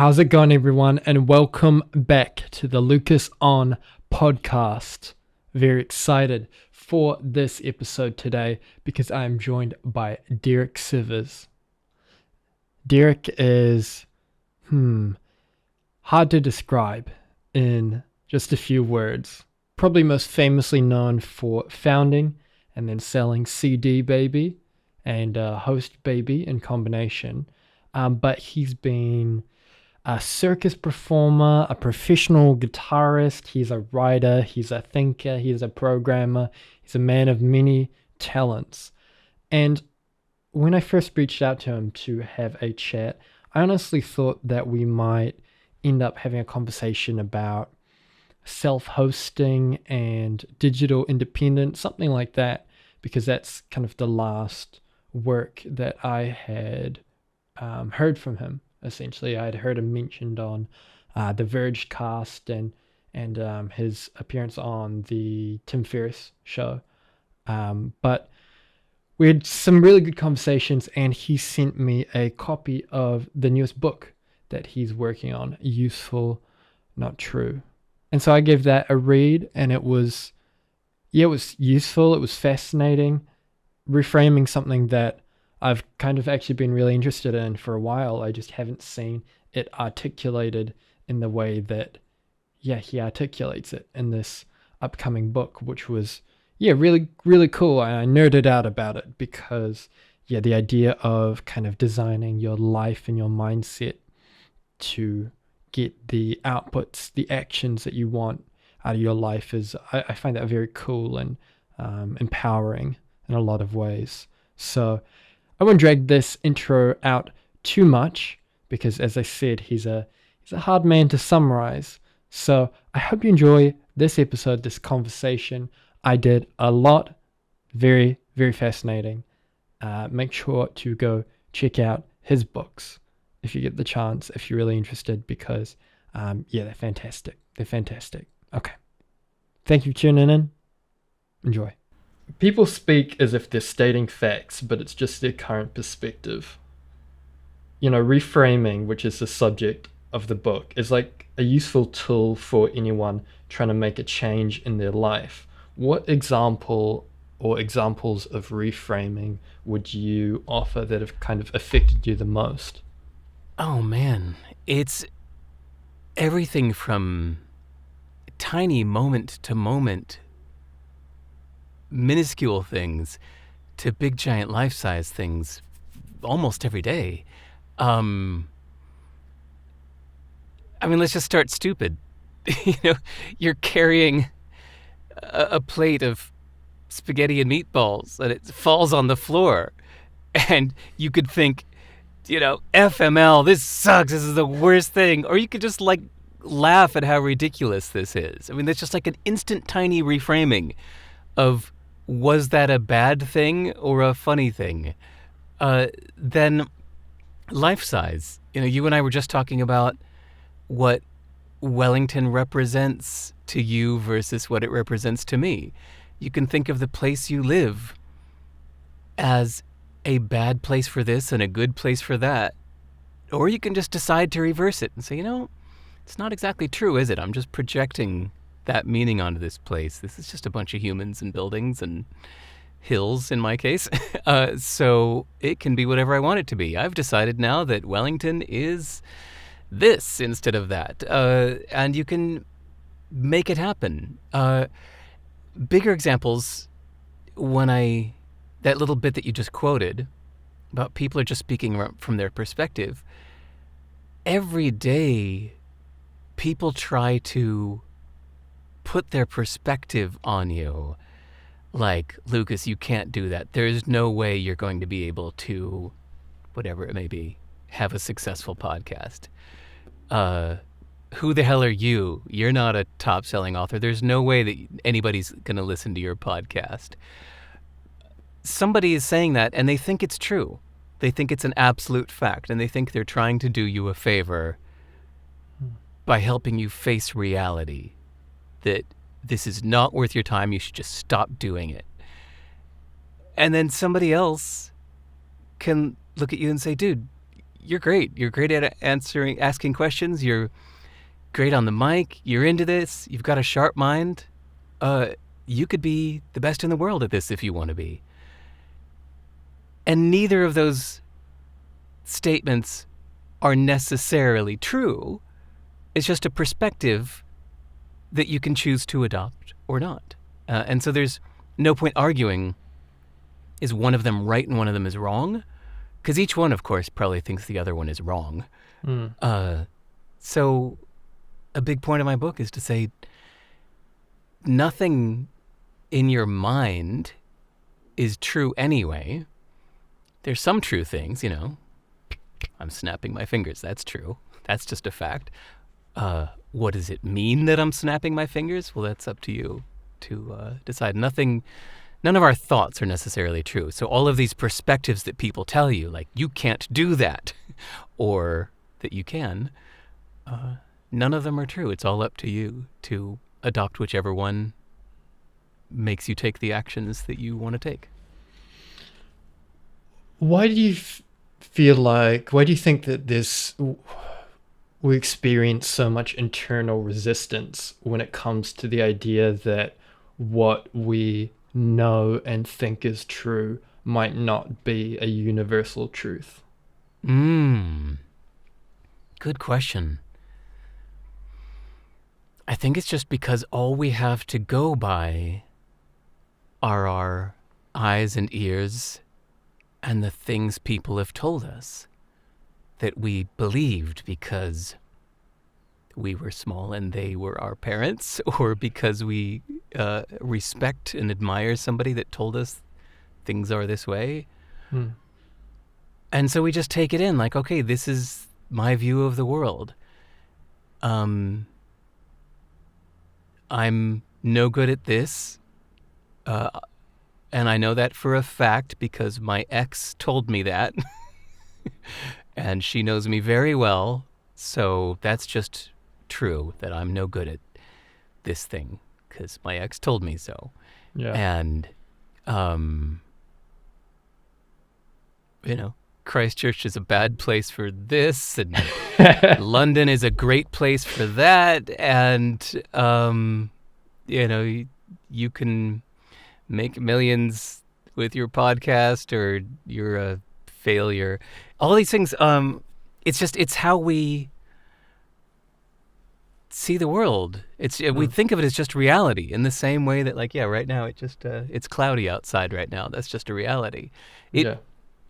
How's it going, everyone? And welcome back to the Lucas On podcast. Very excited for this episode today because I am joined by Derek Sivers. Derek is, hard to describe in just a few words. Probably most famously known for founding and then selling CD Baby and Host Baby in combination. But he's been a circus performer, a professional guitarist, he's a writer, he's a thinker, he's a programmer, he's a man of many talents. And when I first reached out to him to have a chat, I honestly thought that we might end up having a conversation about self-hosting and digital independence, something like that, because that's kind of the last work that I had heard from him. Essentially, I'd heard him mentioned on the Verge cast and his appearance on the Tim Ferriss show. But we had some really good conversations, and he sent me a copy of the newest book that he's working on, Useful, Not True. And so I gave that a read, and it was useful, it was fascinating, reframing something that I've kind of actually been really interested in for a while. I just haven't seen it articulated in the way that, he articulates it in this upcoming book, which was, really, really cool. I nerded out about it because, the idea of kind of designing your life and your mindset to get the outputs, the actions that you want out of your life is, I find that very cool and empowering in a lot of ways. So I won't drag this intro out too much because, as I said, he's a hard man to summarize. So I hope you enjoy this episode, this conversation. I did a lot, very, very fascinating. Make sure to go check out his books if you get the chance, if you're really interested, because they're fantastic. They're fantastic. Okay. Thank you for tuning in. Enjoy. People speak as if they're stating facts, but it's just their current perspective. Reframing, which is the subject of the book, is like a useful tool for anyone trying to make a change in their life. What example or examples of reframing would you offer that have kind of affected you the most? Oh man, it's everything from tiny moment to moment minuscule things to big giant life-size things almost every day. Let's just start stupid. You're carrying a plate of spaghetti and meatballs and it falls on the floor and you could think, FML, this sucks, this is the worst thing. Or you could just laugh at how ridiculous this is. That's just like an instant tiny reframing of, was that a bad thing or a funny thing? Then life size. You and I were just talking about what Wellington represents to you versus what it represents to me. You can think of the place you live as a bad place for this and a good place for that. Or you can just decide to reverse it and say, it's not exactly true, is it? I'm just projecting that meaning onto this place. This is just a bunch of humans and buildings and hills in my case. So it can be whatever I want it to be. I've decided now that Wellington is this instead of that. And you can make it happen. Bigger examples, that little bit that you just quoted about people are just speaking from their perspective. Every day, people try to put their perspective on you. Like, Lucas, you can't do that. There's no way you're going to be able to, whatever it may be, have a successful podcast. Who the hell are you? You're not a top-selling author. There's no way that anybody's going to listen to your podcast. Somebody is saying that, and they think it's true. They think it's an absolute fact, and they think they're trying to do you a favor by helping you face reality. That this is not worth your time, you should just stop doing it. And then somebody else can look at you and say, dude, you're great. You're great at asking questions. You're great on the mic. You're into this. You've got a sharp mind. You could be the best in the world at this if you want to be. And neither of those statements are necessarily true. It's just a perspective that you can choose to adopt or not. And so there's no point arguing, is one of them right and one of them is wrong? Because each one, of course, probably thinks the other one is wrong. So a big point of my book is to say nothing in your mind is true anyway. There's some true things, I'm snapping my fingers. That's true. That's just a fact. What does it mean that I'm snapping my fingers? Well, that's up to you to decide. None of our thoughts are necessarily true. So all of these perspectives that people tell you, like you can't do that, or that you can, none of them are true. It's all up to you to adopt whichever one makes you take the actions that you want to take. Why do you why do you think that we experience so much internal resistance when it comes to the idea that what we know and think is true might not be a universal truth? Good question. I think it's just because all we have to go by are our eyes and ears and the things people have told us that we believed because we were small and they were our parents, or because we respect and admire somebody that told us things are this way. And so we just take it in like, okay, this is my view of the world. I'm no good at this. And I know that for a fact because my ex told me that. And she knows me very well. So that's just true, that I'm no good at this thing because my ex told me so. Yeah. And, Christchurch is a bad place for this, and London is a great place for that. And, you can make millions with your podcast or you're a failure. All these things, it's how we see the world. We think of it as just reality in the same way that right now it's cloudy outside right now. That's just a reality. It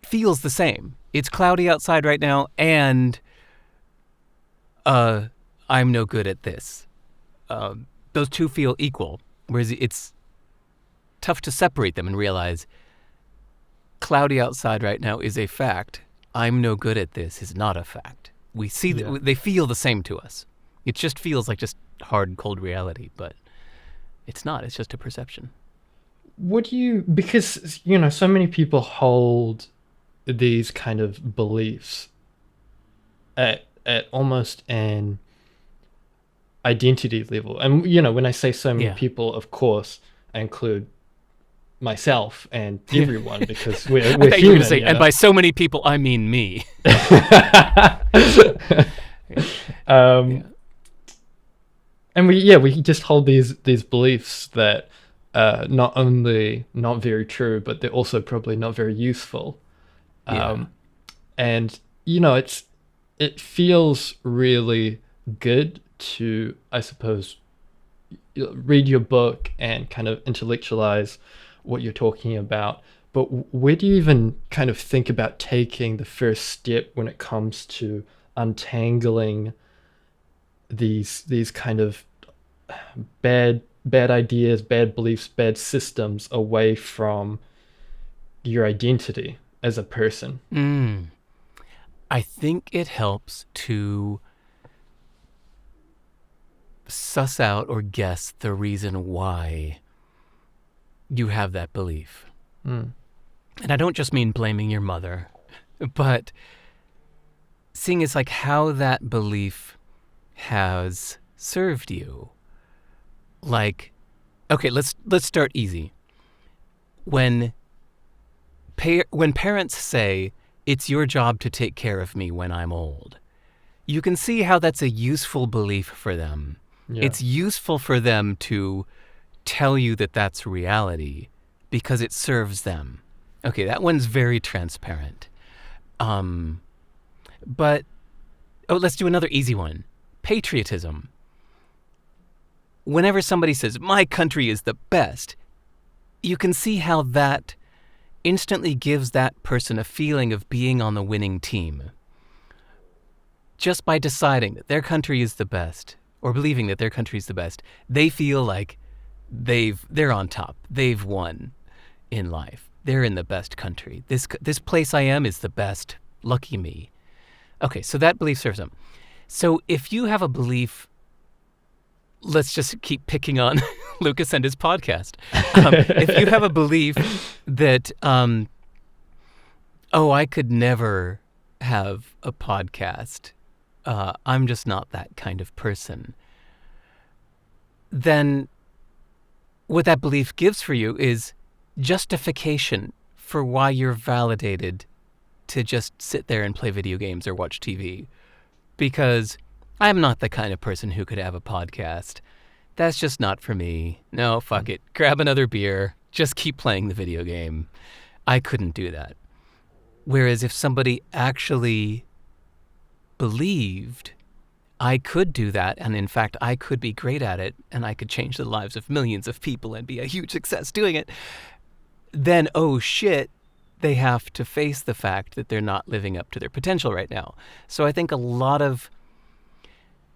feels the same. It's cloudy outside right now and I'm no good at this. Those two feel equal, whereas it's tough to separate them and realize cloudy outside right now is a fact. I'm no good at this is not a fact. We see that they feel the same to us. It just feels like just hard, cold reality, but it's not. It's just a perception. Because, so many people hold these kind of beliefs at almost an identity level. And, when I say so many people, of course, I include myself and everyone because we're human. And by so many people, I mean me. And we just hold these beliefs that not only not very true, but they're also probably not very useful. And it feels really good to, I suppose, read your book and kind of intellectualize what you're talking about. But where do you even kind of think about taking the first step when it comes to untangling these kind of bad ideas, bad beliefs, bad systems away from your identity as a person? I think it helps to suss out or guess the reason why you have that belief. And I don't just mean blaming your mother, but seeing it's like how that belief has served you. Like, okay, let's start easy. When parents say, it's your job to take care of me when I'm old. You can see how that's a useful belief for them. Yeah. It's useful for them to tell you that that's reality because it serves them. Okay, that one's very transparent. But let's do another easy one. Patriotism. Whenever somebody says, my country is the best, you can see how that instantly gives that person a feeling of being on the winning team. Just by deciding that their country is the best, or believing that their country is the best, they feel like they're on top. They've won in life. They're in the best country. This place I am is the best. Lucky me. Okay, so that belief serves them. So if you have a belief, let's just keep picking on Lucas and his podcast. If you have a belief that, I could never have a podcast, I'm just not that kind of person, then what that belief gives for you is justification for why you're validated to just sit there and play video games or watch TV. Because I'm not the kind of person who could have a podcast. That's just not for me. No, fuck it. Grab another beer. Just keep playing the video game. I couldn't do that. Whereas if somebody actually believed I could do that, and in fact I could be great at it, and I could change the lives of millions of people and be a huge success doing it, then, oh shit, they have to face the fact that they're not living up to their potential right now. So I think a lot of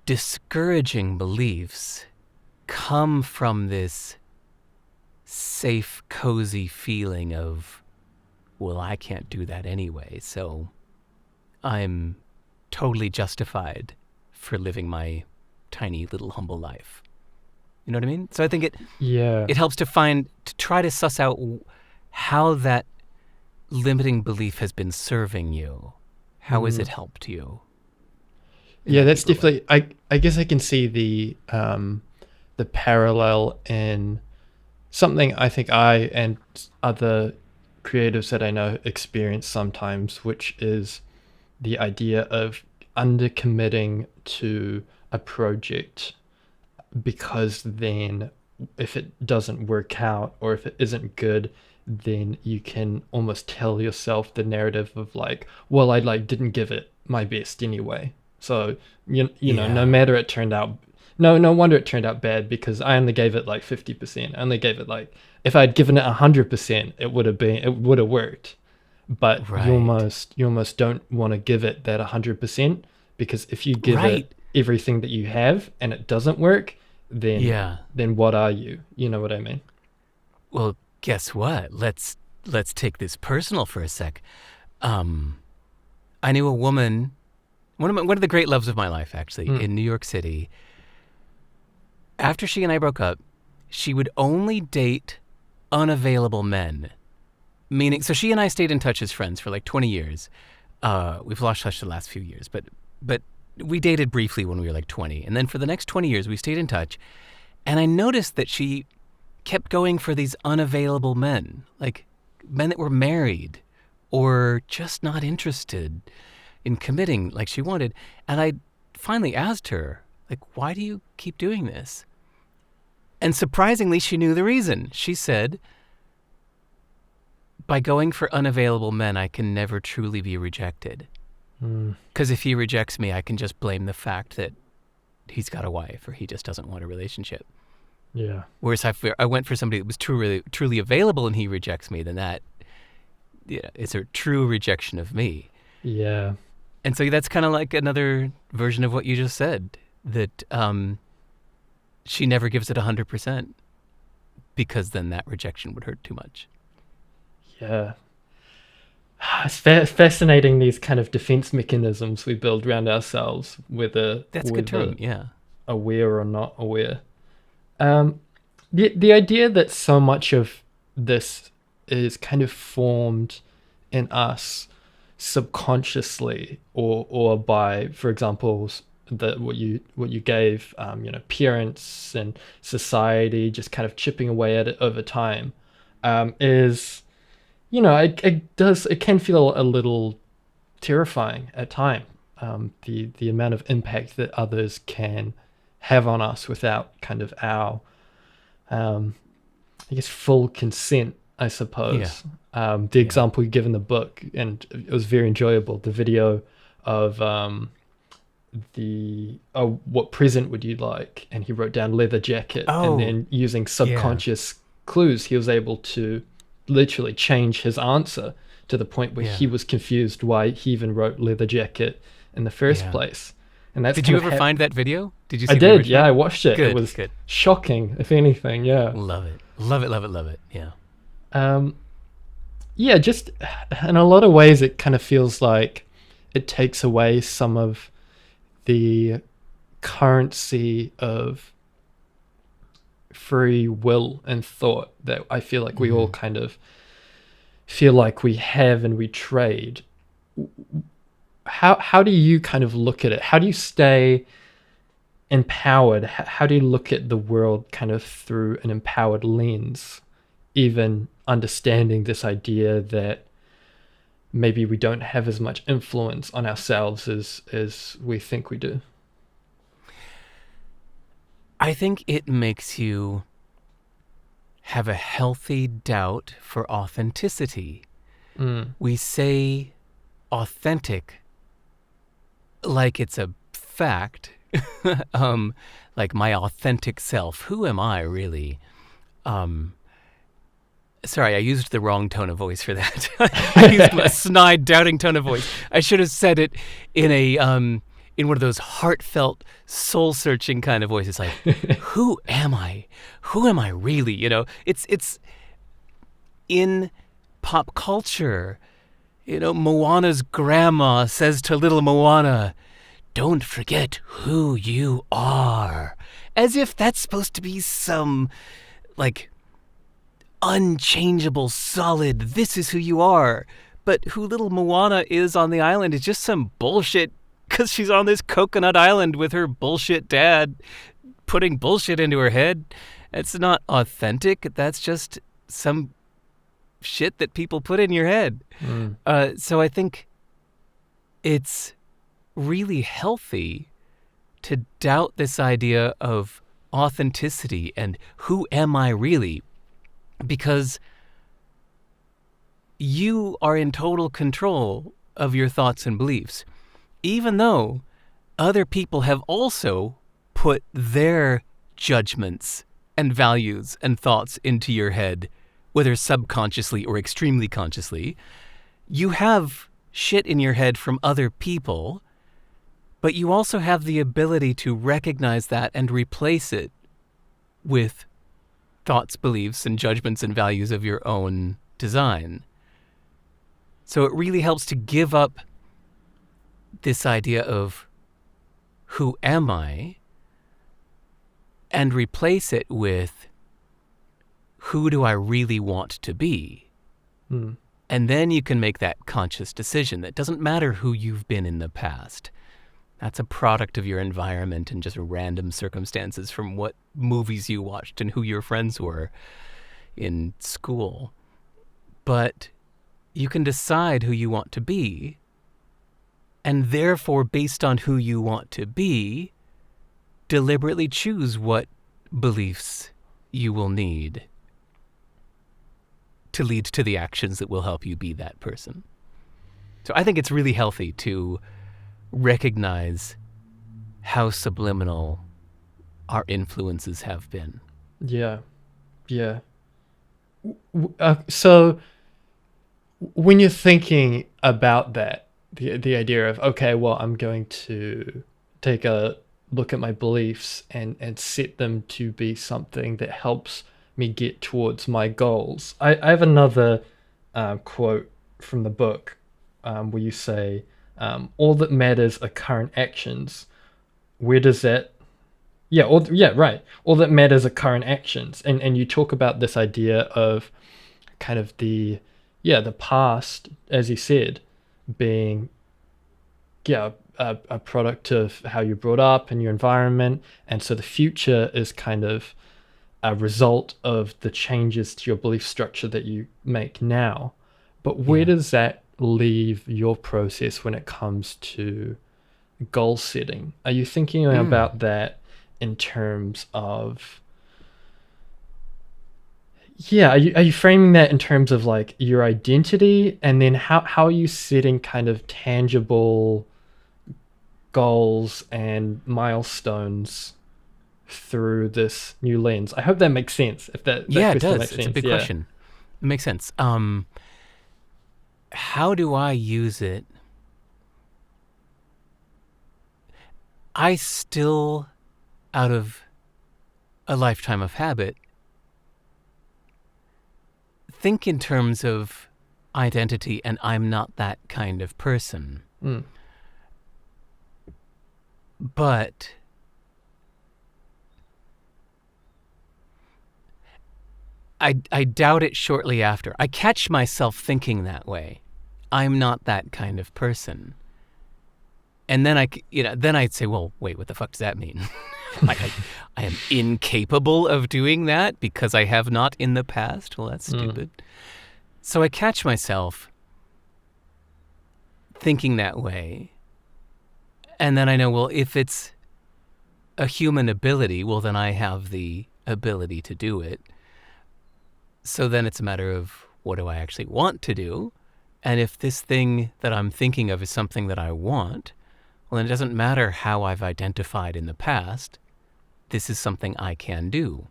discouraging beliefs come from this safe, cozy feeling of, well, I can't do that anyway, so I'm totally justified for living my tiny little humble life. You know what I mean? So I think it helps to try to suss out how that limiting belief has been serving you. How has it helped you? Yeah, that's definitely. I guess I can see the parallel in something I think I and other creatives that I know experience sometimes, which is the idea of undercommitting to a project, because then if it doesn't work out or if it isn't good, then you can almost tell yourself the narrative of like, well, I didn't give it my best anyway. So you know, no matter it turned out, no wonder it turned out bad, because I only gave it like 50%. I only gave it like, if I'd given it 100%, it would have worked. But you almost don't want to give it that 100%, because if you give it everything that you have and it doesn't work, then what are you? You know what I mean? Well, guess what? Let's take this personal for a sec. I knew a woman, one of the great loves of my life, actually, in New York City. After she and I broke up, she would only date unavailable men. Meaning, so she and I stayed in touch as friends for like 20 years. We've lost touch the last few years, but we dated briefly when we were like 20. And then for the next 20 years, we stayed in touch. And I noticed that she kept going for these unavailable men, like men that were married or just not interested in committing like she wanted. And I finally asked her, like, why do you keep doing this? And surprisingly, she knew the reason. She said, by going for unavailable men, I can never truly be rejected. Because if he rejects me, I can just blame the fact that he's got a wife or he just doesn't want a relationship. Yeah. Whereas if I went for somebody that was truly available and he rejects me, then that is a true rejection of me. Yeah. And so that's kind of like another version of what you just said, that she never gives it 100%, because then that rejection would hurt too much. Yeah. It's fascinating, these kind of defense mechanisms we build around ourselves, whether that's a good term, yeah. Aware or not aware. The idea that so much of this is kind of formed in us subconsciously, or by, for example, what you gave, parents and society just kind of chipping away at it over time, is, it can feel a little terrifying at time. The amount of impact that others can have on us without kind of our, I guess, full consent, I Yeah. suppose. The Yeah. example you give in the book, and it was very enjoyable, the video of the oh, what present would you like? And he wrote down leather jacket, and Oh, then using yeah. subconscious clues, he was able to literally change his answer to the point where he Yeah. was confused why he even wrote leather jacket in the first Yeah. place. And that's Did kind you of ever find that video? Did you I see the did, yeah, original? I watched it. It Good, was good. shocking, if anything, yeah. Love it. Love it, love it, love it. Yeah. Um, yeah, just in a lot of ways, it kind of feels like it takes away some of the currency of free will and thought that I feel like we all Hmm. kind of feel like we have and we trade. How do you kind of look at it? How do you stay empowered? How do you look at the world kind of through an empowered lens, even understanding this idea that maybe we don't have as much influence on ourselves as we think we do? I think it makes you have a healthy doubt for authenticity. Mm. We say authentic like it's a fact, like my authentic self. Who am I really? Um, Sorry, I used the wrong tone of voice for that. I used a snide, doubting tone of voice. I should have said it in a in one of those heartfelt, soul-searching kind of voices, like, "Who am I? Who am I really?" It's in pop culture. Moana's grandma says to little Moana, "Don't forget who you are," as if that's supposed to be some like unchangeable, solid, this is who you are. But who little Moana is on the island is just some bullshit because she's on this coconut island with her bullshit dad putting bullshit into her head. It's not authentic. That's just some shit that people put in your head. Mm. So I think it's really healthy to doubt this idea of authenticity and who am I really, because you are in total control of your thoughts and beliefs, even though other people have also put their judgments and values and thoughts into your head, whether subconsciously or extremely consciously. You have shit in your head from other people, but you also have the ability to recognize that and replace it with thoughts, beliefs, and judgments and values of your own design. So it really helps to give up this idea of who am I and replace it with who do I really want to be? Mm. And then you can make that conscious decision that doesn't matter who you've been in the past. That's a product of your environment and just random circumstances from what movies you watched and who your friends were in school. But you can decide who you want to be, and therefore, based on who you want to be, deliberately choose what beliefs you will need to lead to the actions that will help you be that person. So I think it's really healthy to recognize how subliminal our influences have been. Yeah, yeah. So when you're thinking about that, the idea of, okay, well, I'm going to take a look at my beliefs and set them to be something that helps me get towards my goals. I have another quote from the book where you say, all that matters are current actions. Where does that yeah, yeah, right. All that matters are current actions. And you talk about this idea of kind of the past, as you said, being a product of how you're brought up and your environment. And so the future is kind of a result of the changes to your belief structure that you make now. But where Yeah. does that leave your process when it comes to goal setting? Are you thinking Mm. about that in terms of, yeah, are you framing that in terms of like your identity, and then how are you setting kind of tangible goals and milestones through this new lens? I hope that makes sense. If that Yeah, it question does. makes It's a sense, big yeah. question. It makes sense. How do I use it? I still, out of a lifetime of habit, think in terms of identity, and I'm not that kind of person. Mm, But I doubt it shortly after. I catch myself thinking that way. I'm not that kind of person. And then then I'd say, well, wait, what the fuck does that mean? I am incapable of doing that because I have not in the past. Well, that's mm, stupid. So I catch myself thinking that way. And then I know, well, if it's a human ability, well, then I have the ability to do it. So then it's a matter of what do I actually want to do? And if this thing that I'm thinking of is something that I want, well, then it doesn't matter how I've identified in the past. This is something I can do.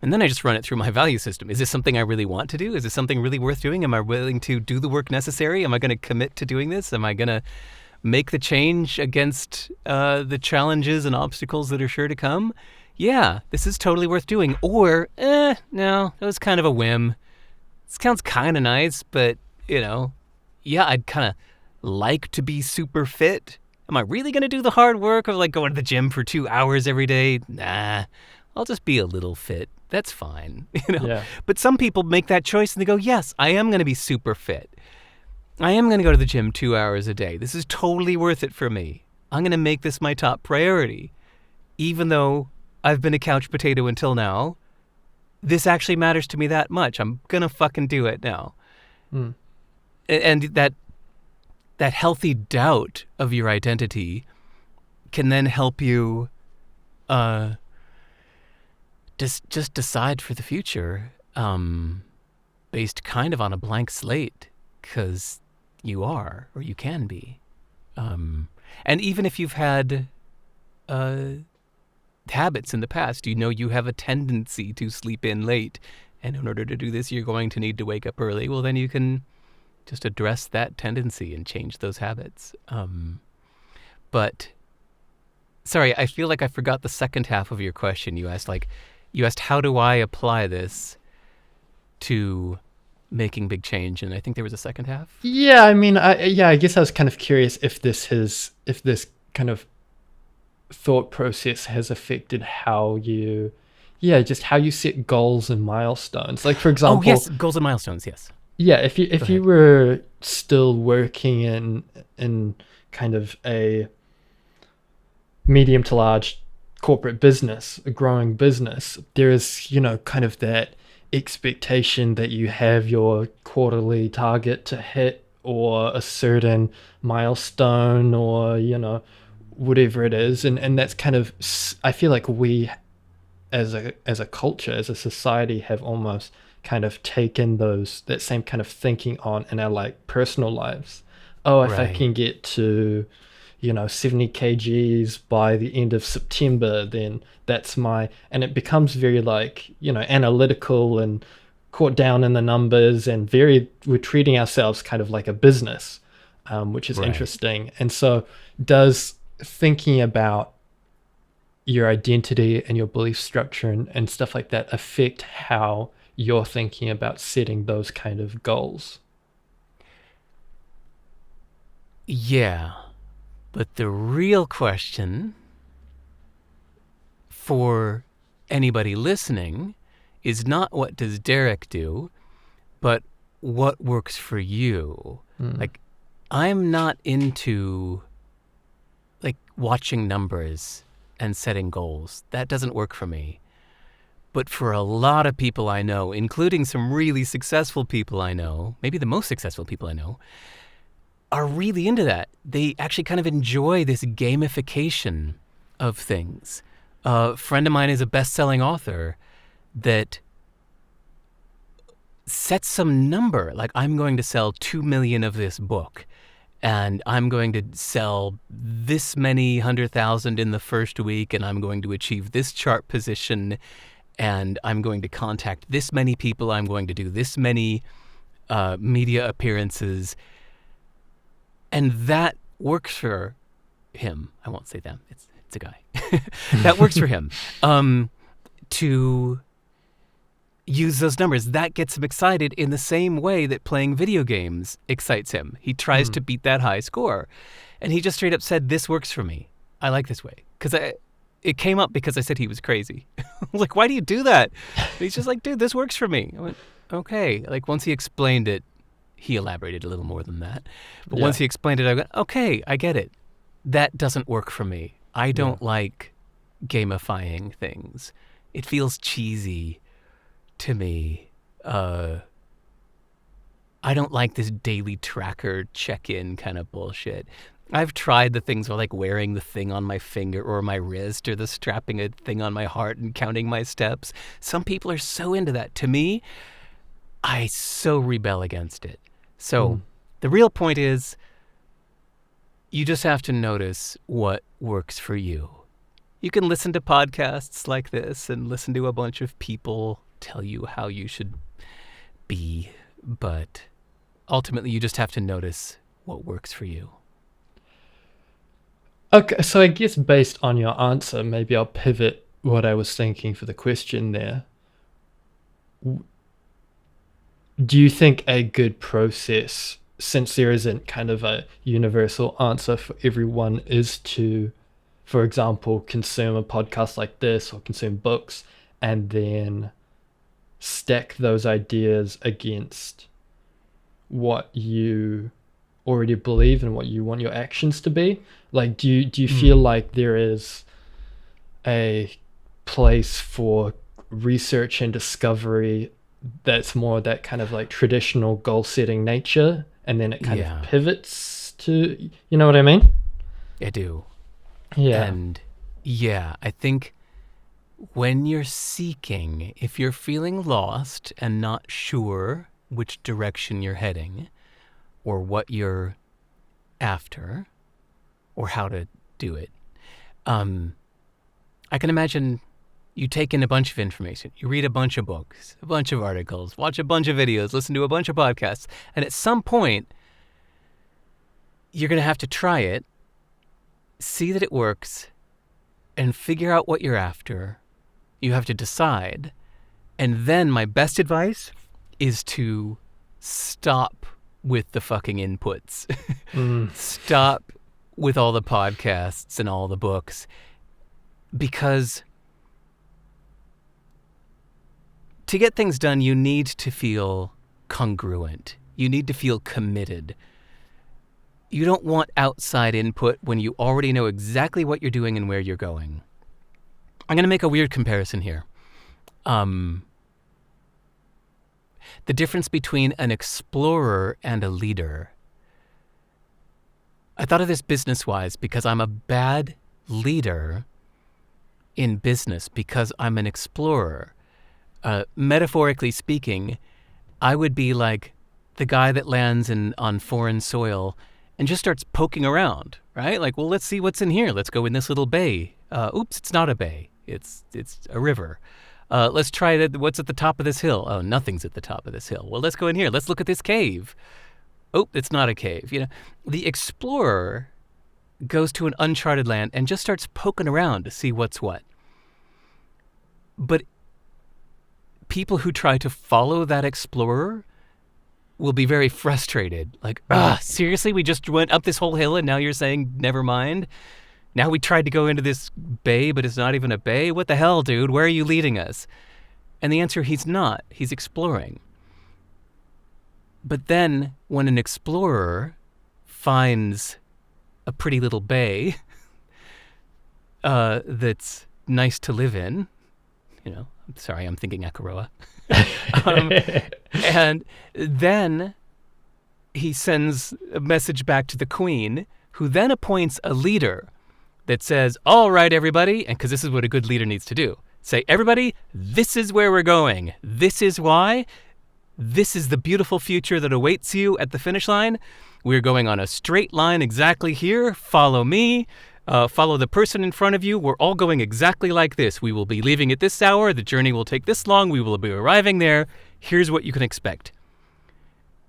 And then I just run it through my value system. Is this something I really want to do? Is this something really worth doing? Am I willing to do the work necessary? Am I going to commit to doing this? Am I going to make the change against the challenges and obstacles that are sure to come? Yeah, this is totally worth doing. Or, no, that was kind of a whim. This sounds kind of nice, but, yeah, I'd kind of like to be super fit. Am I really going to do the hard work of like going to the gym for 2 hours every day? Nah, I'll just be a little fit. That's fine, yeah. But some people make that choice and they go, yes, I am going to be super fit. I am going to go to the gym 2 hours a day. This is totally worth it for me. I'm going to make this my top priority. Even though I've been a couch potato until now, this actually matters to me that much. I'm going to fucking do it now. Mm, And that healthy doubt of your identity can then help you just decide for the future based kind of on a blank slate, because you are, or you can be. And even if you've had habits in the past, you have a tendency to sleep in late, and in order to do this, you're going to need to wake up early. Well, then you can just address that tendency and change those habits. But sorry, I feel like I forgot the second half of your question. You asked how do I apply this to making big change, and I think there was a second half. yeah, I mean, I guess I was kind of curious if this kind of thought process has affected how you, yeah, just how you set goals and milestones. Like, for Oh yes, example, goals and milestones. Yes. yeah, Go if you ahead. were still working in kind of a medium to large corporate business, a growing business, there is, kind of that expectation that you have your quarterly target to hit, or a certain milestone, or, whatever it is. And that's kind of, I feel like we as a culture, as a society, have almost kind of taken that same kind of thinking on in our like personal lives. Oh, if I Right. can get to 70 kgs by the end of September, then that's and it becomes very like, analytical and caught down in the numbers, and we're treating ourselves kind of like a business, which is Right. interesting. And so does thinking about your identity and your belief structure and stuff like that affect how you're thinking about setting those kind of goals? Yeah. But the real question for anybody listening is not what does Derek do, but what works for you. Mm, Like, I'm not into like watching numbers and setting goals. That doesn't work for me. But for a lot of people I know, including some really successful people I know, maybe the most successful people I know, are really into that. They actually kind of enjoy this gamification of things. A friend of mine is a best-selling author that sets some number, like I'm going to sell 2 million of this book, and I'm going to sell this many 100,000 in the first week, and I'm going to achieve this chart position, and I'm going to contact this many people, I'm going to do this many media appearances. And that works for him. I won't say them. It's a guy. That works for him to use those numbers. That gets him excited in the same way that playing video games excites him. He tries to beat that high score. And he just straight up said, this works for me. I like this way. Because it came up because I said he was crazy. I was like, why do you do that? And he's just like, dude, this works for me. I went, okay. Like once he explained it, he elaborated a little more than that. But once he explained it, I went, okay, I get it. That doesn't work for me. I don't like gamifying things. It feels cheesy to me. I don't like this daily tracker check-in kind of bullshit. I've tried the things where like wearing the thing on my finger or my wrist or the strapping a thing on my heart and counting my steps. Some people are so into that. To me, I so rebel against it. So the real point is you just have to notice what works for you. You can listen to podcasts like this and listen to a bunch of people tell you how you should be, but ultimately you just have to notice what works for you. Okay, so I guess based on your answer, maybe I'll pivot what I was thinking for the question there. Do you think a good process, since there isn't kind of a universal answer for everyone, is to, for example, consume a podcast like this or consume books and then stack those ideas against what you already believe and what you want your actions to be? Like, do you feel like there is a place for research and discovery that's more that kind of like traditional goal setting nature, and then it kind of pivots to, you know what I mean? I do. Yeah. And I think when you're seeking, if you're feeling lost and not sure which direction you're heading or what you're after or how to do it, I can imagine you take in a bunch of information. You read a bunch of books, a bunch of articles, watch a bunch of videos, listen to a bunch of podcasts. And at some point, you're going to have to try it, see that it works, and figure out what you're after. You have to decide. And then my best advice is to stop with the fucking inputs. Stop with all the podcasts and all the books. Because to get things done, you need to feel congruent. You need to feel committed. You don't want outside input when you already know exactly what you're doing and where you're going. I'm going to make a weird comparison here. The difference between an explorer and a leader. I thought of this business-wise because I'm a bad leader in business because I'm an explorer. Metaphorically speaking, I would be like the guy that lands on foreign soil and just starts poking around, right? Like, well, let's see what's in here. Let's go in this little bay. Oops, it's not a bay. It's a river. Let's try what's at the top of this hill. Oh, nothing's at the top of this hill. Well, let's go in here. Let's look at this cave. Oh, it's not a cave. You know, the explorer goes to an uncharted land and just starts poking around to see what's what. But people who try to follow that explorer will be very frustrated. Like, seriously? We just went up this whole hill and now you're saying never mind? Now we tried to go into this bay, but it's not even a bay? What the hell, dude? Where are you leading us? And the answer, he's not. He's exploring. But then when an explorer finds a pretty little bay that's nice to live in, I'm sorry, I'm thinking Akaroa. um, and then he sends a message back to the queen, who then appoints a leader that says, all right, everybody, and because this is what a good leader needs to do, say, everybody, this is where we're going. This is why. This is the beautiful future that awaits you at the finish line. We're going on a straight line exactly here. Follow me. Follow the person in front of you. We're all going exactly like this. We will be leaving at this hour. The journey will take this long. We will be arriving there. Here's what you can expect.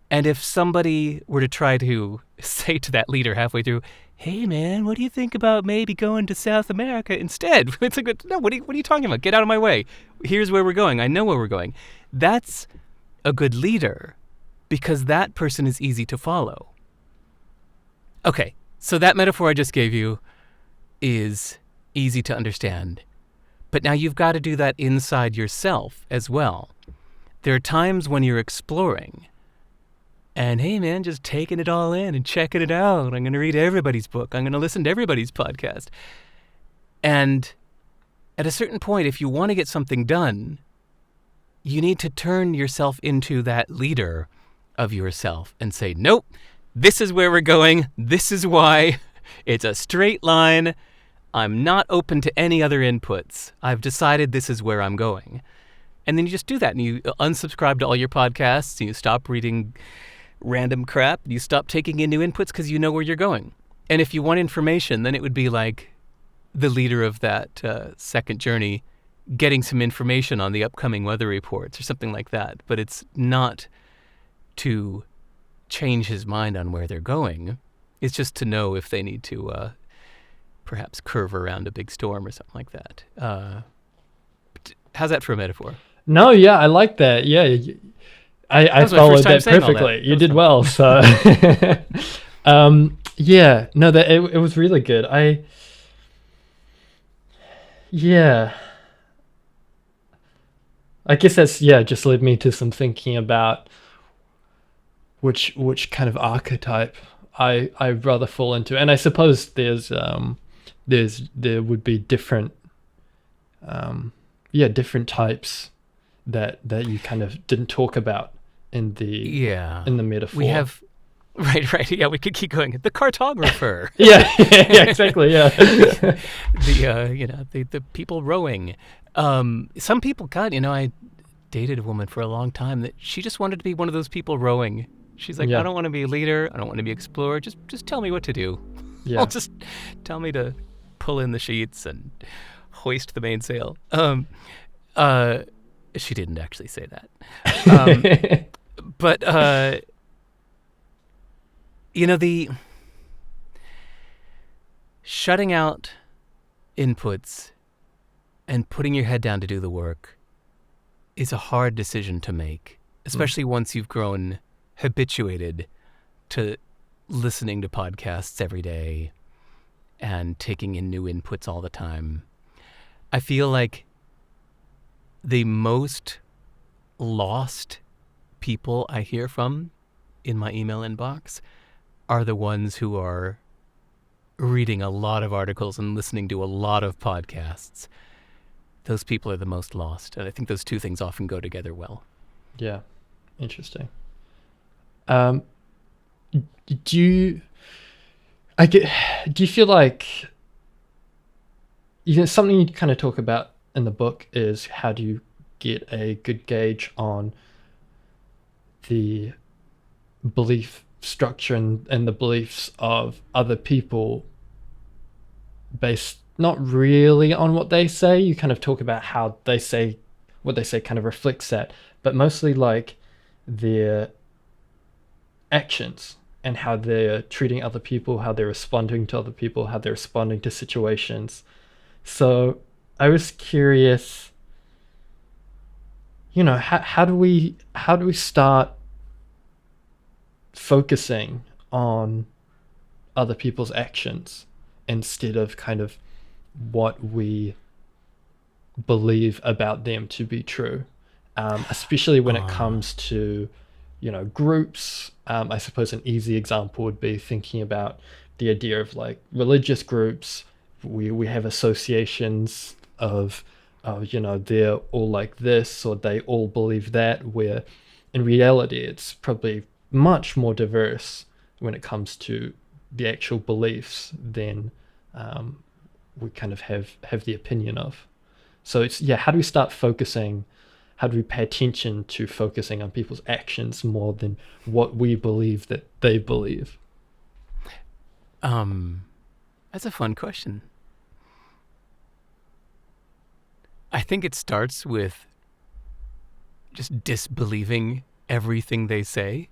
And if somebody were to try to say to that leader halfway through, hey, man, what do you think about maybe going to South America instead? It's like, no, what are you talking about? Get out of my way. Here's where we're going. I know where we're going. That's a good leader, because that person is easy to follow. Okay, so that metaphor I just gave you is easy to understand. But now you've got to do that inside yourself as well. There are times when you're exploring and, hey, man, just taking it all in and checking it out. I'm going to read everybody's book. I'm going to listen to everybody's podcast. And at a certain point, if you want to get something done, you need to turn yourself into that leader of yourself and say, nope, this is where we're going. This is why. It's a straight line. I'm not open to any other inputs. I've decided this is where I'm going. And then you just do that, and you unsubscribe to all your podcasts, and you stop reading random crap, and you stop taking in new inputs because you know where you're going. And if you want information, then it would be like the leader of that second journey getting some information on the upcoming weather reports or something like that. But it's not to change his mind on where they're going. It's just to know if they need to perhaps curve around a big storm or something like that. How's that for a metaphor? No, yeah, I like that. Yeah, I followed that perfectly. You did well. So, yeah, no, that it was really good. I guess that's just led me to some thinking about which kind of archetype I'd rather fall into, and I suppose there would be different different types that you kind of didn't talk about in the metaphor. We have right. Yeah, we could keep going. The cartographer. yeah, exactly. Yeah. the people rowing. Some people, God, I dated a woman for a long time that she just wanted to be one of those people rowing. She's like, I don't want to be a leader. I don't want to be an explorer. Just tell me what to do. Yeah. Just tell me to pull in the sheets and hoist the mainsail. She didn't actually say that. But the shutting out inputs and putting your head down to do the work is a hard decision to make, especially once you've grown habituated to listening to podcasts every day and taking in new inputs all the time. I feel like the most lost people I hear from in my email inbox are the ones who are reading a lot of articles and listening to a lot of podcasts. Those people are the most lost. And I think those two things often go together well. Yeah. Interesting. Do you feel like, something you kind of talk about in the book is how do you get a good gauge on the belief structure and the beliefs of other people based not really on what they say. You kind of talk about how they say, what they say kind of reflects that, but mostly like their actions and how they're treating other people, how they're responding to other people, how they're responding to situations. So I was curious, how do we start focusing on other people's actions instead of kind of what we believe about them to be true, especially when it comes to groups. I suppose an easy example would be thinking about the idea of like religious groups. We have associations of oh, they're all like this or they all believe that, where in reality it's probably much more diverse when it comes to the actual beliefs than we kind of have the opinion of. So it's, yeah, how do we start focusing? How do we pay attention to focusing on people's actions more than what we believe that they believe? That's a fun question. I think it starts with just disbelieving everything they say.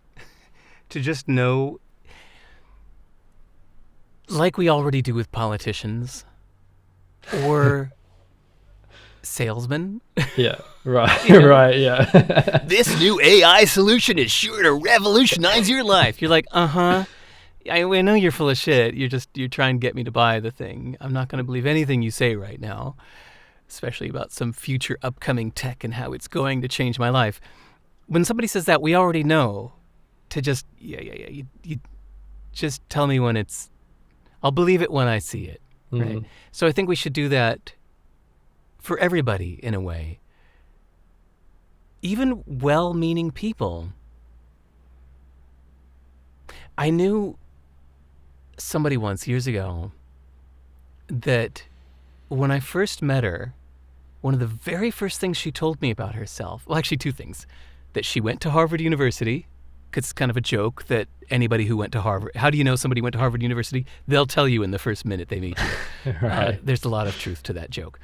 To just know, like we already do with politicians or salesmen. Yeah, right, right, yeah. This new AI solution is sure to revolutionize your life. You're like, I know you're full of shit. You're trying to get me to buy the thing. I'm not going to believe anything you say right now, especially about some future upcoming tech and how it's going to change my life. When somebody says that, we already know to just, you just tell me when I'll believe it when I see it, right? Mm. So I think we should do that for everybody in a way. Even well-meaning people. I knew somebody once, years ago, that when I first met her, one of the very first things she told me about herself, well, actually two things, that she went to Harvard University, because it's kind of a joke that anybody who went to Harvard, how do you know somebody went to Harvard University? They'll tell you in the first minute they meet you. Right. There's a lot of truth to that joke.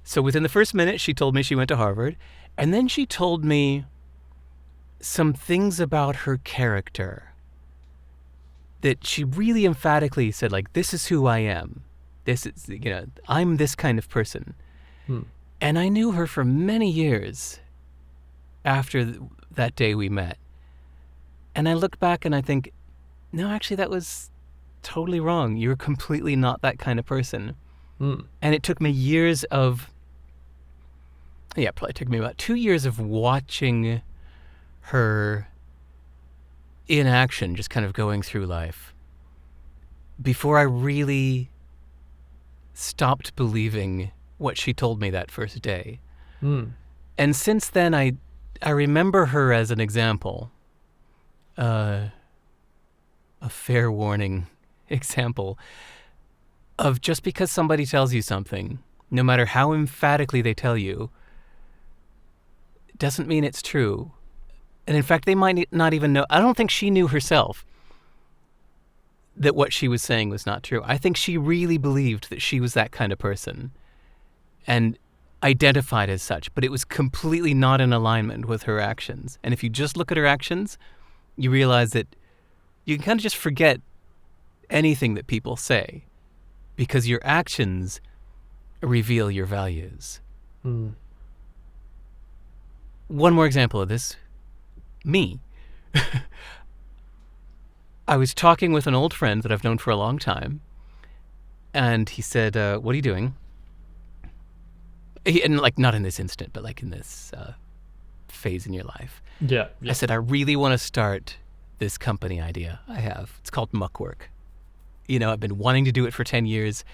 So within the first minute, she told me she went to Harvard, and then she told me some things about her character that she really emphatically said, like, this is who I am. This is, I'm this kind of person. And I knew her for many years after that day we met. And I look back and I think, no, actually, that was totally wrong. You're completely not that kind of person. And it took me years of, probably took me about 2 years of watching her in action, just kind of going through life, before I really stopped believing what she told me that first day. And since then, I remember her as an example, a fair warning example of just because somebody tells you something, no matter how emphatically they tell you, doesn't mean it's true. And in fact, they might not even know. I don't think she knew herself that what she was saying was not true. I think she really believed that she was that kind of person and identified as such, but it was completely not in alignment with her actions. And if you just look at her actions, you realize that you can kind of just forget anything that people say because your actions reveal your values. One more example of this. Me. I was talking with an old friend that I've known for a long time, and he said, what are you doing? And like, not in this instant, but like in this phase in your life. Yeah. I said, I really want to start this company idea I have. It's called Muckwork. I've been wanting to do it for 10 years.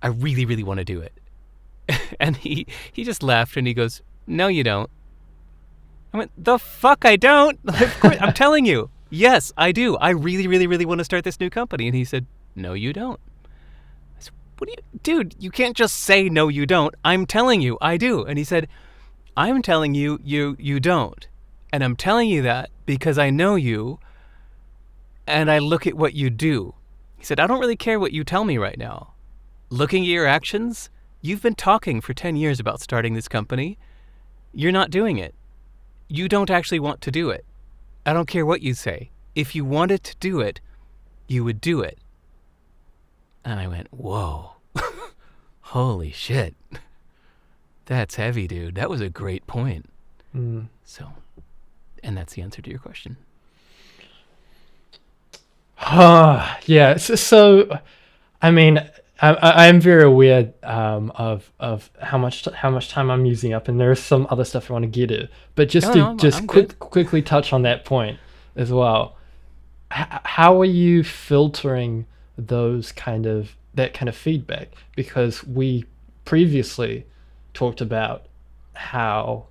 I really, really want to do it. And he just laughed and he goes, no, you don't. I went, the fuck I don't? Of course, I'm telling you. Yes, I do. I really, really, really want to start this new company. And he said, no, you don't. I said, what do you, dude, you can't just say, no, you don't. I'm telling you, I do. And he said, I'm telling you, you don't. And I'm telling you that because I know you and I look at what you do. He said, I don't really care what you tell me right now. Looking at your actions, you've been talking for 10 years about starting this company. You're not doing it. You don't actually want to do it. I don't care what you say. If you wanted to do it, you would do it. And I went, whoa, holy shit. That's heavy, dude. That was a great point. So, and that's the answer to your question. Yeah. So, I mean, I'm very aware of how much time I'm using up, and there's some other stuff I want to get to. But just quickly touch on that point as well. How are you filtering that kind of feedback? Because we previously talked about how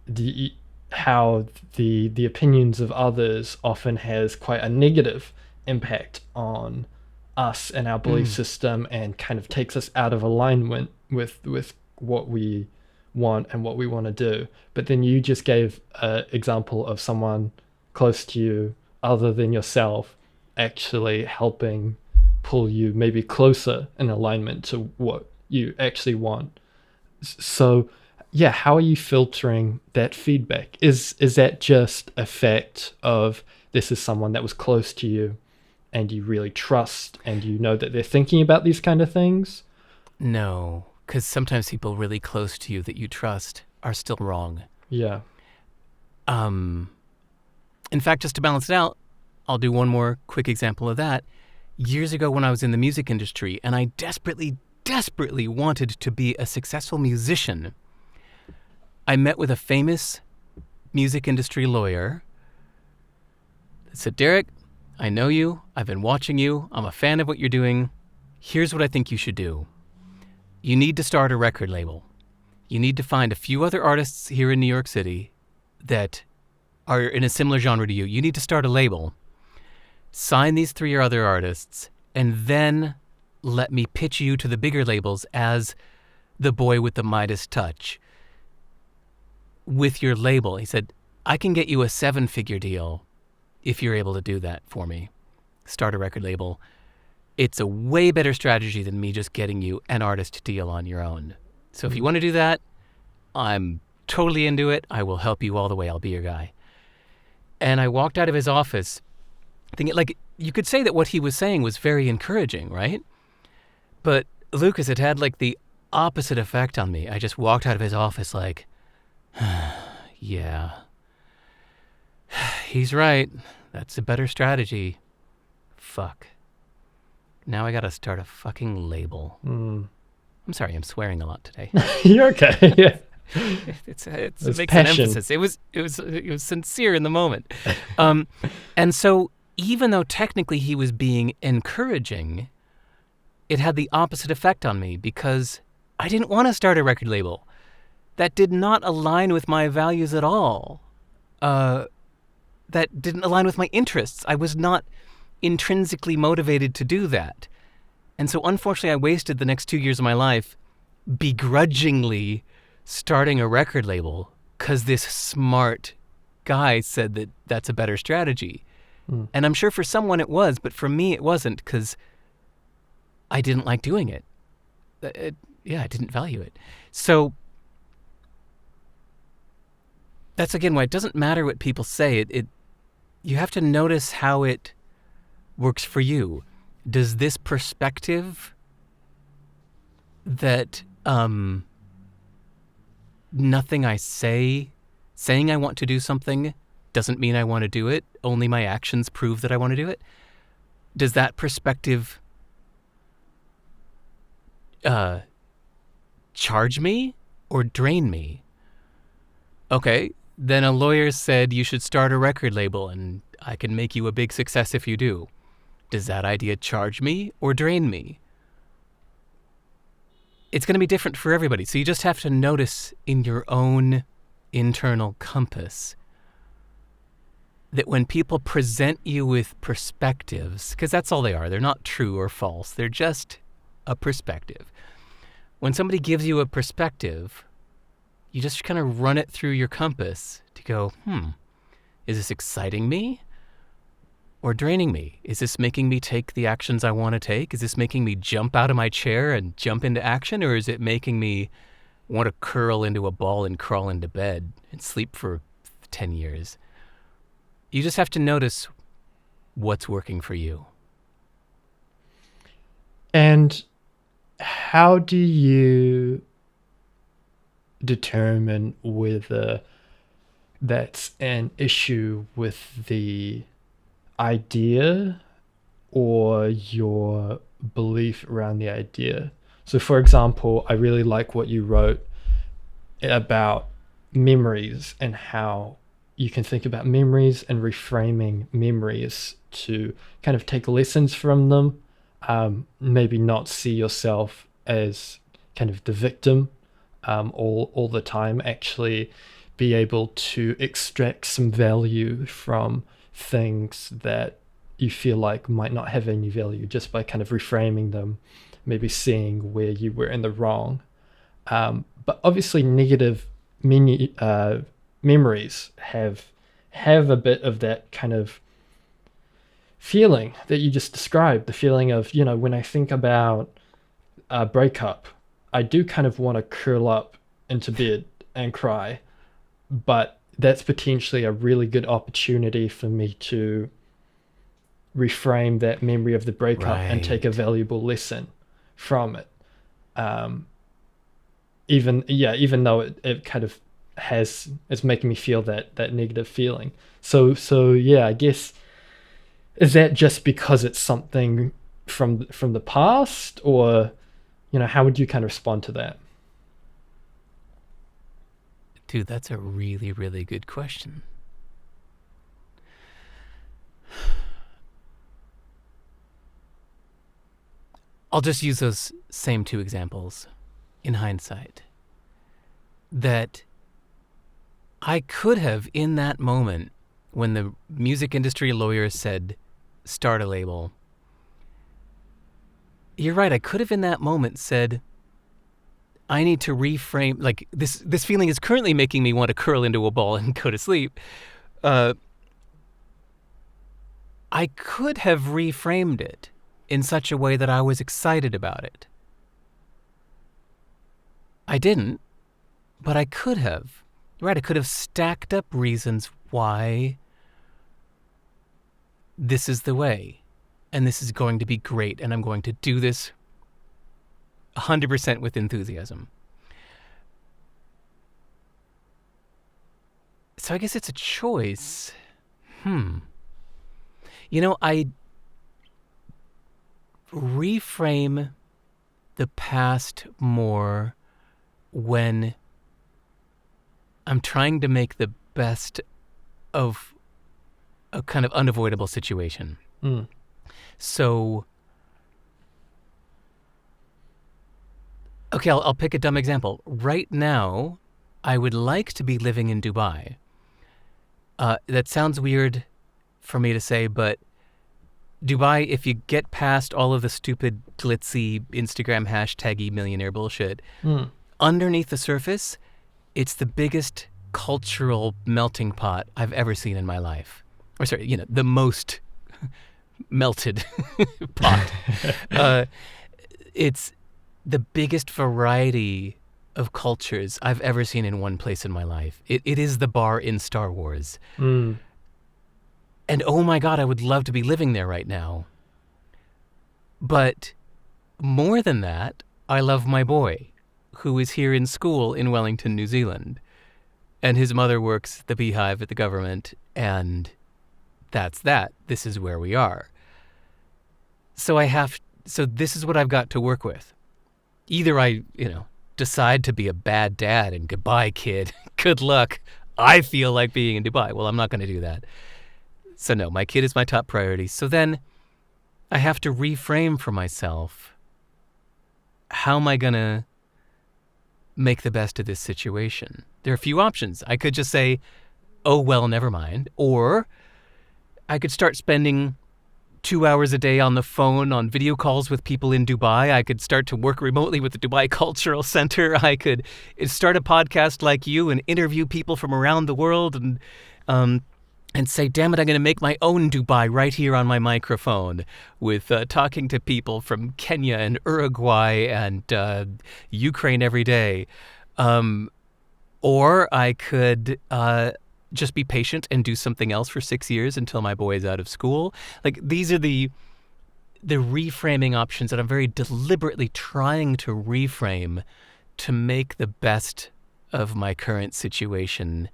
the the opinions of others often has quite a negative impact on us and our belief Mm. system, and kind of takes us out of alignment with what we want and what we want to do. But then you just gave an example of someone close to you other than yourself actually helping pull you maybe closer in alignment to what you actually want. So yeah, how are you filtering that feedback? Is that just a fact of this is someone that was close to you and you really trust and you know that they're thinking about these kind of things? No, because sometimes people really close to you that you trust are still wrong. Yeah. Um, in fact, just to balance it out, I'll do one more quick example of that. Years ago when I was in the music industry and I desperately, desperately wanted to be a successful musician, I met with a famous music industry lawyer that said, Derek, I know you. I've been watching you. I'm a fan of what you're doing. Here's what I think you should do. You need to start a record label. You need to find a few other artists here in New York City that are in a similar genre to you. You need to start a label, sign these 3 other artists, and then let me pitch you to the bigger labels as the boy with the Midas touch. With your label, he said, I can get you a 7-figure deal if you're able to do that for me. Start a record label. It's a way better strategy than me just getting you an artist deal on your own. So if you want to do that, I'm totally into it. I will help you all the way. I'll be your guy. And I walked out of his office thinking, like, you could say that what he was saying was very encouraging, right? But Lucas, it had like the opposite effect on me. I just walked out of his office like, yeah, he's right. That's a better strategy. Fuck. Now I gotta start a fucking label. I'm sorry, I'm swearing a lot today. You're okay. Yeah. It It's makes passion. an emphasis. It was sincere in the moment. And so even though technically he was being encouraging, it had the opposite effect on me because I didn't want to start a record label. That did not align with my values at all. That didn't align with my interests. I was not intrinsically motivated to do that. And so unfortunately I wasted the next 2 years of my life begrudgingly starting a record label because this smart guy said that that's a better strategy. And I'm sure for someone it was, but for me it wasn't because I didn't like doing it. I didn't value it. So that's again why it doesn't matter what people say. You have to notice how it works for you. Does this perspective that nothing I saying I want to do something doesn't mean I want to do it, only my actions prove that I want to do it? Does that perspective charge me or drain me? Okay, then a lawyer said you should start a record label and I can make you a big success if you do. Does that idea charge me or drain me? It's going to be different for everybody. So you just have to notice in your own internal compass that when people present you with perspectives, because that's all they are, they're not true or false, they're just a perspective. When somebody gives you a perspective, you just kind of run it through your compass to go, is this exciting me or draining me? Is this making me take the actions I want to take? Is this making me jump out of my chair and jump into action? Or is it making me want to curl into a ball and crawl into bed and sleep for 10 years? You just have to notice what's working for you. And how do you determine whether that's an issue with the idea or your belief around the idea? So for example, I really like what you wrote about memories and how you can think about memories and reframing memories to kind of take lessons from them, maybe not see yourself as kind of the victim all the time, actually be able to extract some value from things that you feel like might not have any value, just by kind of reframing them, maybe seeing where you were in the wrong. But obviously negative memories have a bit of that kind of feeling that you just described, the feeling of, when I think about a breakup, I do kind of want to curl up into bed and cry, but that's potentially a really good opportunity for me to reframe that memory of the breakup and take a valuable lesson from it. Even though it kind of it's making me feel that negative feeling. So yeah, I guess, is that just because it's something from the past, or how would you kind of respond to that? Dude, that's a really, really good question. I'll just use those same two examples in hindsight. That I could have, in that moment, when the music industry lawyer said, start a label, you're right, I could have in that moment said, I need to reframe, like, this feeling is currently making me want to curl into a ball and go to sleep. I could have reframed it in such a way that I was excited about it. I didn't, but I could have. Right, I could have stacked up reasons why this is the way, and this is going to be great, and I'm going to do this 100% with enthusiasm. So I guess it's a choice. I reframe the past more when I'm trying to make the best of a kind of unavoidable situation. So, okay, I'll pick a dumb example. Right now, I would like to be living in Dubai. That sounds weird for me to say, but Dubai, if you get past all of the stupid, glitzy, Instagram hashtaggy millionaire bullshit, underneath the surface, it's the biggest cultural melting pot I've ever seen in my life. Or sorry, the most melted pot. It's the biggest variety of cultures I've ever seen in one place in my life. It is the bar in Star Wars. And oh my God, I would love to be living there right now. But more than that, I love my boy, who is here in school in Wellington, New Zealand. And his mother works the beehive at the government, and that's that. This is where we are. So this is what I've got to work with. Either I, decide to be a bad dad and goodbye, kid. Good luck. I feel like being in Dubai. Well, I'm not going to do that. So no, my kid is my top priority. So then I have to reframe for myself. How am I going to make the best of this situation? There are a few options. I could just say, oh, well, never mind. Or I could start spending 2 hours a day on the phone on video calls with people in Dubai. I could start to work remotely with the Dubai Cultural Center. I could start a podcast like you and interview people from around the world and say, damn it, I'm going to make my own Dubai right here on my microphone with talking to people from Kenya and Uruguay and Ukraine every day. Or I could just be patient and do something else for 6 years until my boy is out of school. Like, these are the reframing options that I'm very deliberately trying to reframe to make the best of my current situation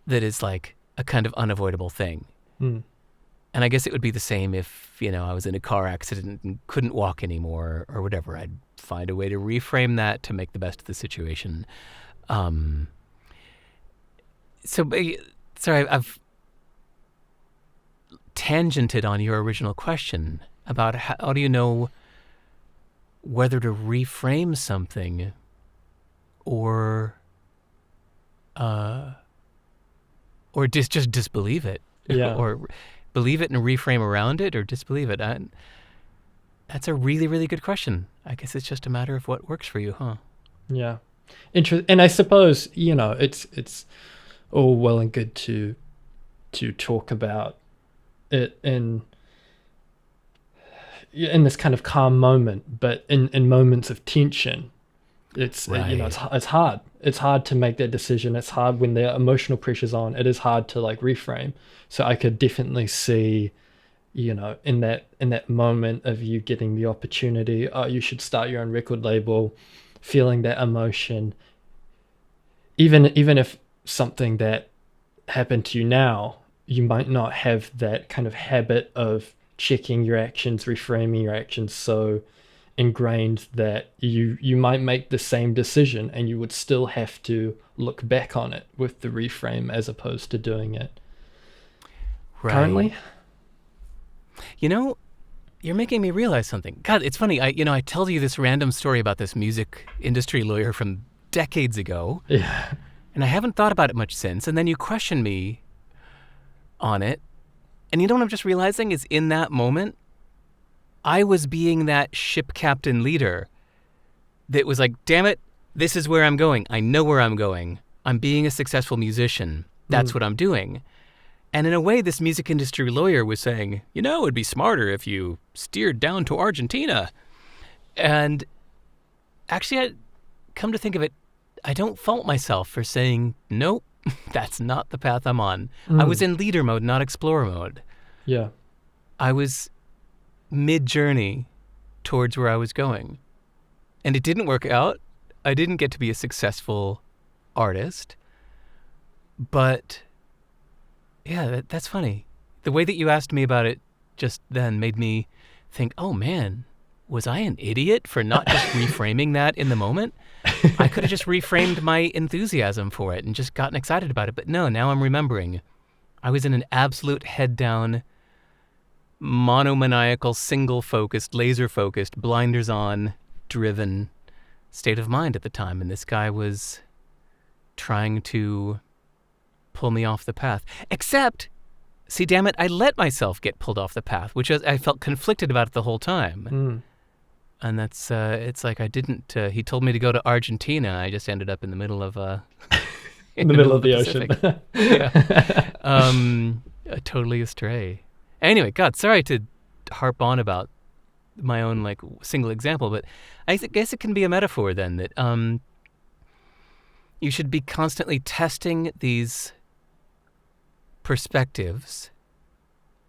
that is like a kind of unavoidable thing. And I guess it would be the same if, I was in a car accident and couldn't walk anymore or whatever. I'd find a way to reframe that to make the best of the situation. Sorry, I've tangented on your original question about how do you know whether to reframe something or just disbelieve it, Yeah. or believe it and reframe around it, or disbelieve it. That's a really, really good question. I guess it's just a matter of what works for you, huh? Yeah. And I suppose, it's all well and good to talk about it in this kind of calm moment, but in moments of tension, it's Right. it's hard. It's hard to make that decision. It's hard when the emotional pressure's on. It is hard to like reframe. So I could definitely see, in that moment of you getting the opportunity, oh, you should start your own record label, feeling that emotion, even if something that happened to you now, you might not have that kind of habit of checking your actions, reframing your actions so ingrained that you might make the same decision and you would still have to look back on it with the reframe as opposed to doing it Right. currently. You're making me realize something. God, it's funny. I told you this random story about this music industry lawyer from decades ago, Yeah. and I haven't thought about it much since. And then you question me on it. And you know what I'm just realizing is in that moment, I was being that ship captain leader that was like, damn it, this is where I'm going. I know where I'm going. I'm being a successful musician. That's what I'm doing. And in a way, this music industry lawyer was saying, it'd be smarter if you steered down to Argentina. And actually, I come to think of it, I don't fault myself for saying, nope, that's not the path I'm on. I was in leader mode, not explorer mode. Yeah. I was mid-journey towards where I was going. And it didn't work out. I didn't get to be a successful artist. But yeah, that's funny. The way that you asked me about it just then made me think, oh man, was I an idiot for not just reframing that in the moment? I could have just reframed my enthusiasm for it and just gotten excited about it. But no, now I'm remembering. I was in an absolute head down, monomaniacal, single-focused, laser-focused, blinders-on, driven state of mind at the time. And this guy was trying to pull me off the path. Except, see, damn it, I let myself get pulled off the path, which I felt conflicted about it the whole time. And that's, it's like I didn't, he told me to go to Argentina. I just ended up in the middle of, In the middle of the ocean. Yeah. Totally astray. Anyway, God, sorry to harp on about my own, like, single example, but I guess it can be a metaphor then that, you should be constantly testing these perspectives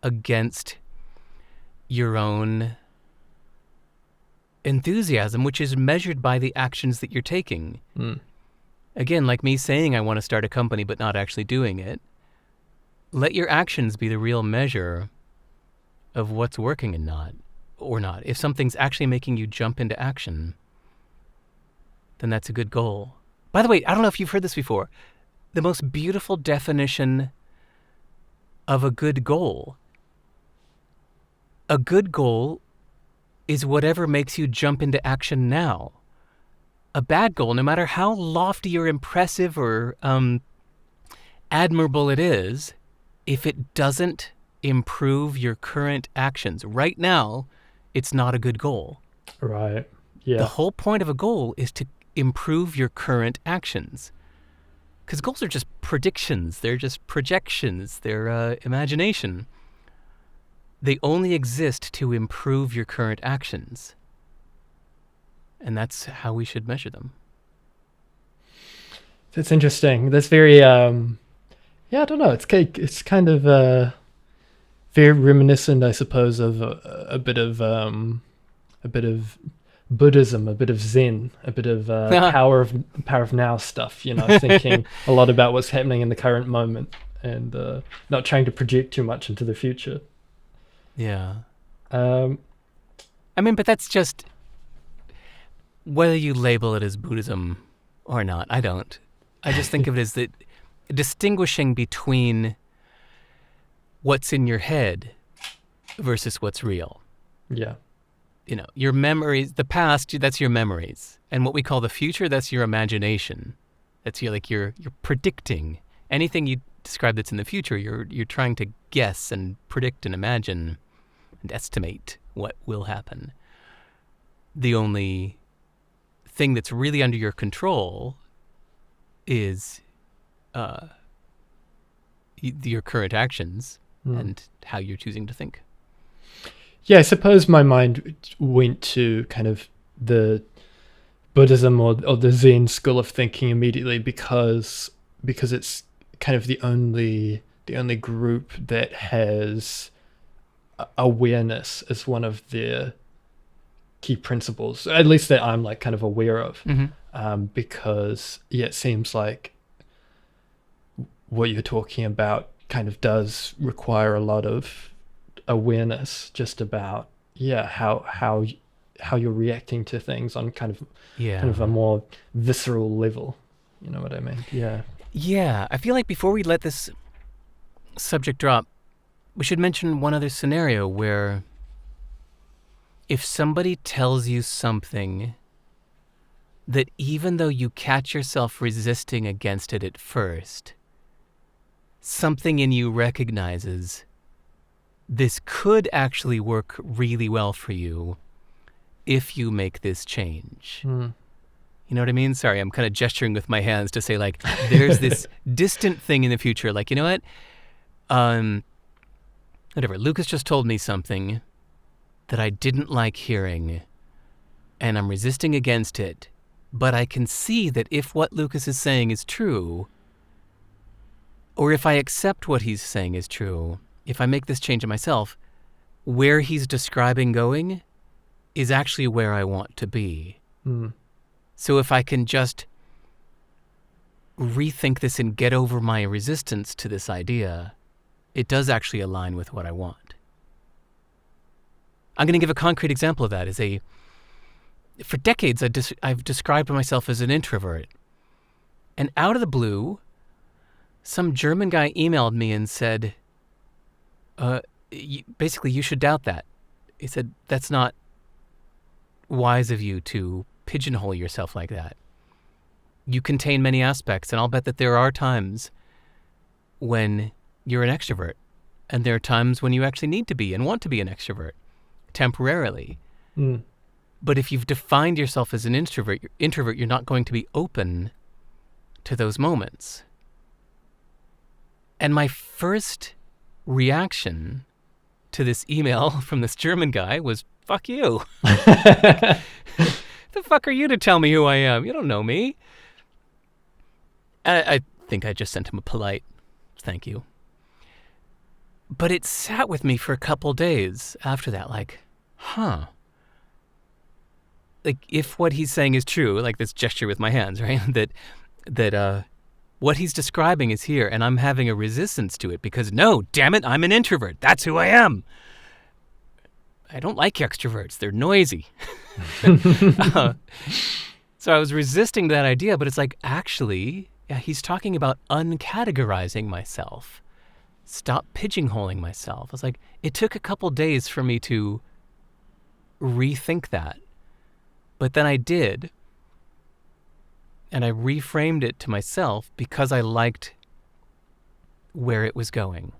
against your own enthusiasm, which is measured by the actions that you're taking. Again, like me saying I want to start a company but not actually doing it. Let your actions be the real measure of what's working and not, or not. If something's actually making you jump into action, then that's a good goal. By the way, I don't know if you've heard this before. The most beautiful definition of a good goal is whatever makes you jump into action now. A bad goal, no matter how lofty or impressive or admirable it is, if it doesn't improve your current actions right now, it's not a good goal. Right. Yeah. The whole point of a goal is to improve your current actions. Because goals are just predictions. They're just projections. They're imagination. They only exist to improve your current actions. And that's how we should measure them. That's interesting. That's very, I don't know. It's kind of very reminiscent, I suppose, of a bit of Buddhism, a bit of Zen, a bit of power of now stuff. Thinking a lot about what's happening in the current moment and not trying to project too much into the future. Yeah. But that's just whether you label it as Buddhism or not. I don't. I just think of it as that distinguishing between what's in your head versus what's real. Yeah. your memories, the past, that's your memories. And what we call the future, that's your imagination. That's you're predicting. Anything you describe that's in the future, you're trying to guess and predict and imagine and estimate what will happen. The only thing that's really under your control is your current actions and how you're choosing to think. Yeah, I suppose my mind went to kind of the Buddhism or the Zen school of thinking immediately because it's kind of the only group that has awareness as one of their key principles, at least that I'm like kind of aware of. Because it seems like what you're talking about kind of does require a lot of awareness just about how you're reacting to things on kind of a more visceral level. You know what I mean? Yeah, I feel like before we let this subject drop, we should mention one other scenario where if somebody tells you something that even though you catch yourself resisting against it at first, something in you recognizes this could actually work really well for you if you make this change. You know what I mean? Sorry, I'm kind of gesturing with my hands to say, like, there's this distant thing in the future. Like, you know what? Whatever. Lucas just told me something that I didn't like hearing, and I'm resisting against it. But I can see that if what Lucas is saying is true, or if I accept what he's saying is true, if I make this change in myself, where he's describing going is actually where I want to be. So if I can just rethink this and get over my resistance to this idea, it does actually align with what I want. I'm going to give a concrete example of that. For decades, I've described myself as an introvert. And out of the blue, some German guy emailed me and said, basically, you should doubt that. He said, that's not wise of you to pigeonhole yourself like that. You contain many aspects, and I'll bet that there are times when you're an extrovert, and there are times when you actually need to be and want to be an extrovert, temporarily. But if you've defined yourself as an introvert, you're not going to be open to those moments. And my first reaction to this email from this German guy was, fuck you. The fuck are you to tell me who I am? You don't know me. I think I just sent him a polite thank you. But it sat with me for a couple days after that, like, like if what he's saying is true, like this gesture with my hands, right? that what he's describing is here, and I'm having a resistance to it because, no, damn it, I'm an introvert. That's who I am. I don't like extroverts. They're noisy. So I was resisting that idea, but it's like, actually, he's talking about uncategorizing myself. Stop pigeonholing myself. I was like, it took a couple days for me to rethink that. But then I did. And I reframed it to myself because I liked where it was going.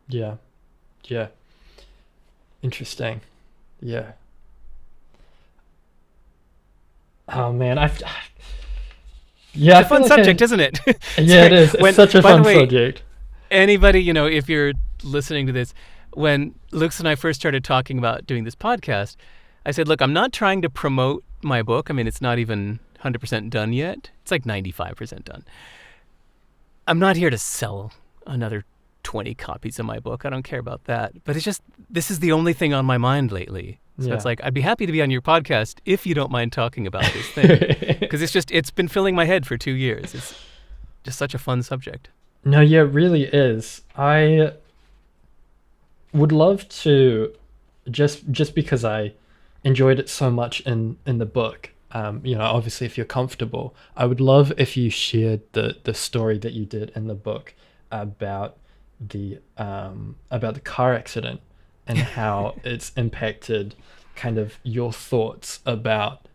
Yeah. Interesting. Yeah. Oh man, it's a fun subject, isn't it? Yeah, it is. It's such a fun subject. Anybody, if you're listening to this, when Luke and I first started talking about doing this podcast, I said, look, I'm not trying to promote my book. I mean, it's not even 100% done yet. It's like 95% done. I'm not here to sell another 20 copies of my book. I don't care about that. But it's just, this is the only thing on my mind lately. So It's like, I'd be happy to be on your podcast if you don't mind talking about this thing. Because it's been filling my head for 2 years. It's just such a fun subject. No, yeah, it really is. I would love to, just because I enjoyed it so much in the book, obviously if you're comfortable, I would love if you shared the story that you did in the book about the car accident and how it's impacted kind of your thoughts about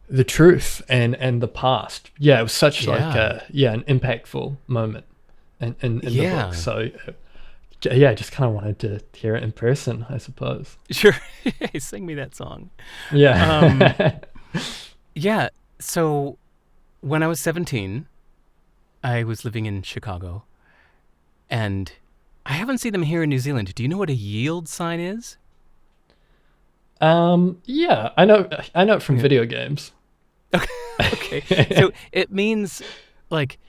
the truth and the past. Yeah, it was such like Yeah. an impactful moment in the book. Yeah. So yeah, I just kind of wanted to hear it in person, I suppose. Sure. Hey, sing me that song. Um, Yeah. yeah. So when I was 17, I was living in Chicago, and I haven't seen them here in New Zealand. Do you know what a yield sign is? Yeah, I know it from Yeah. video games. Okay. Okay. So it means like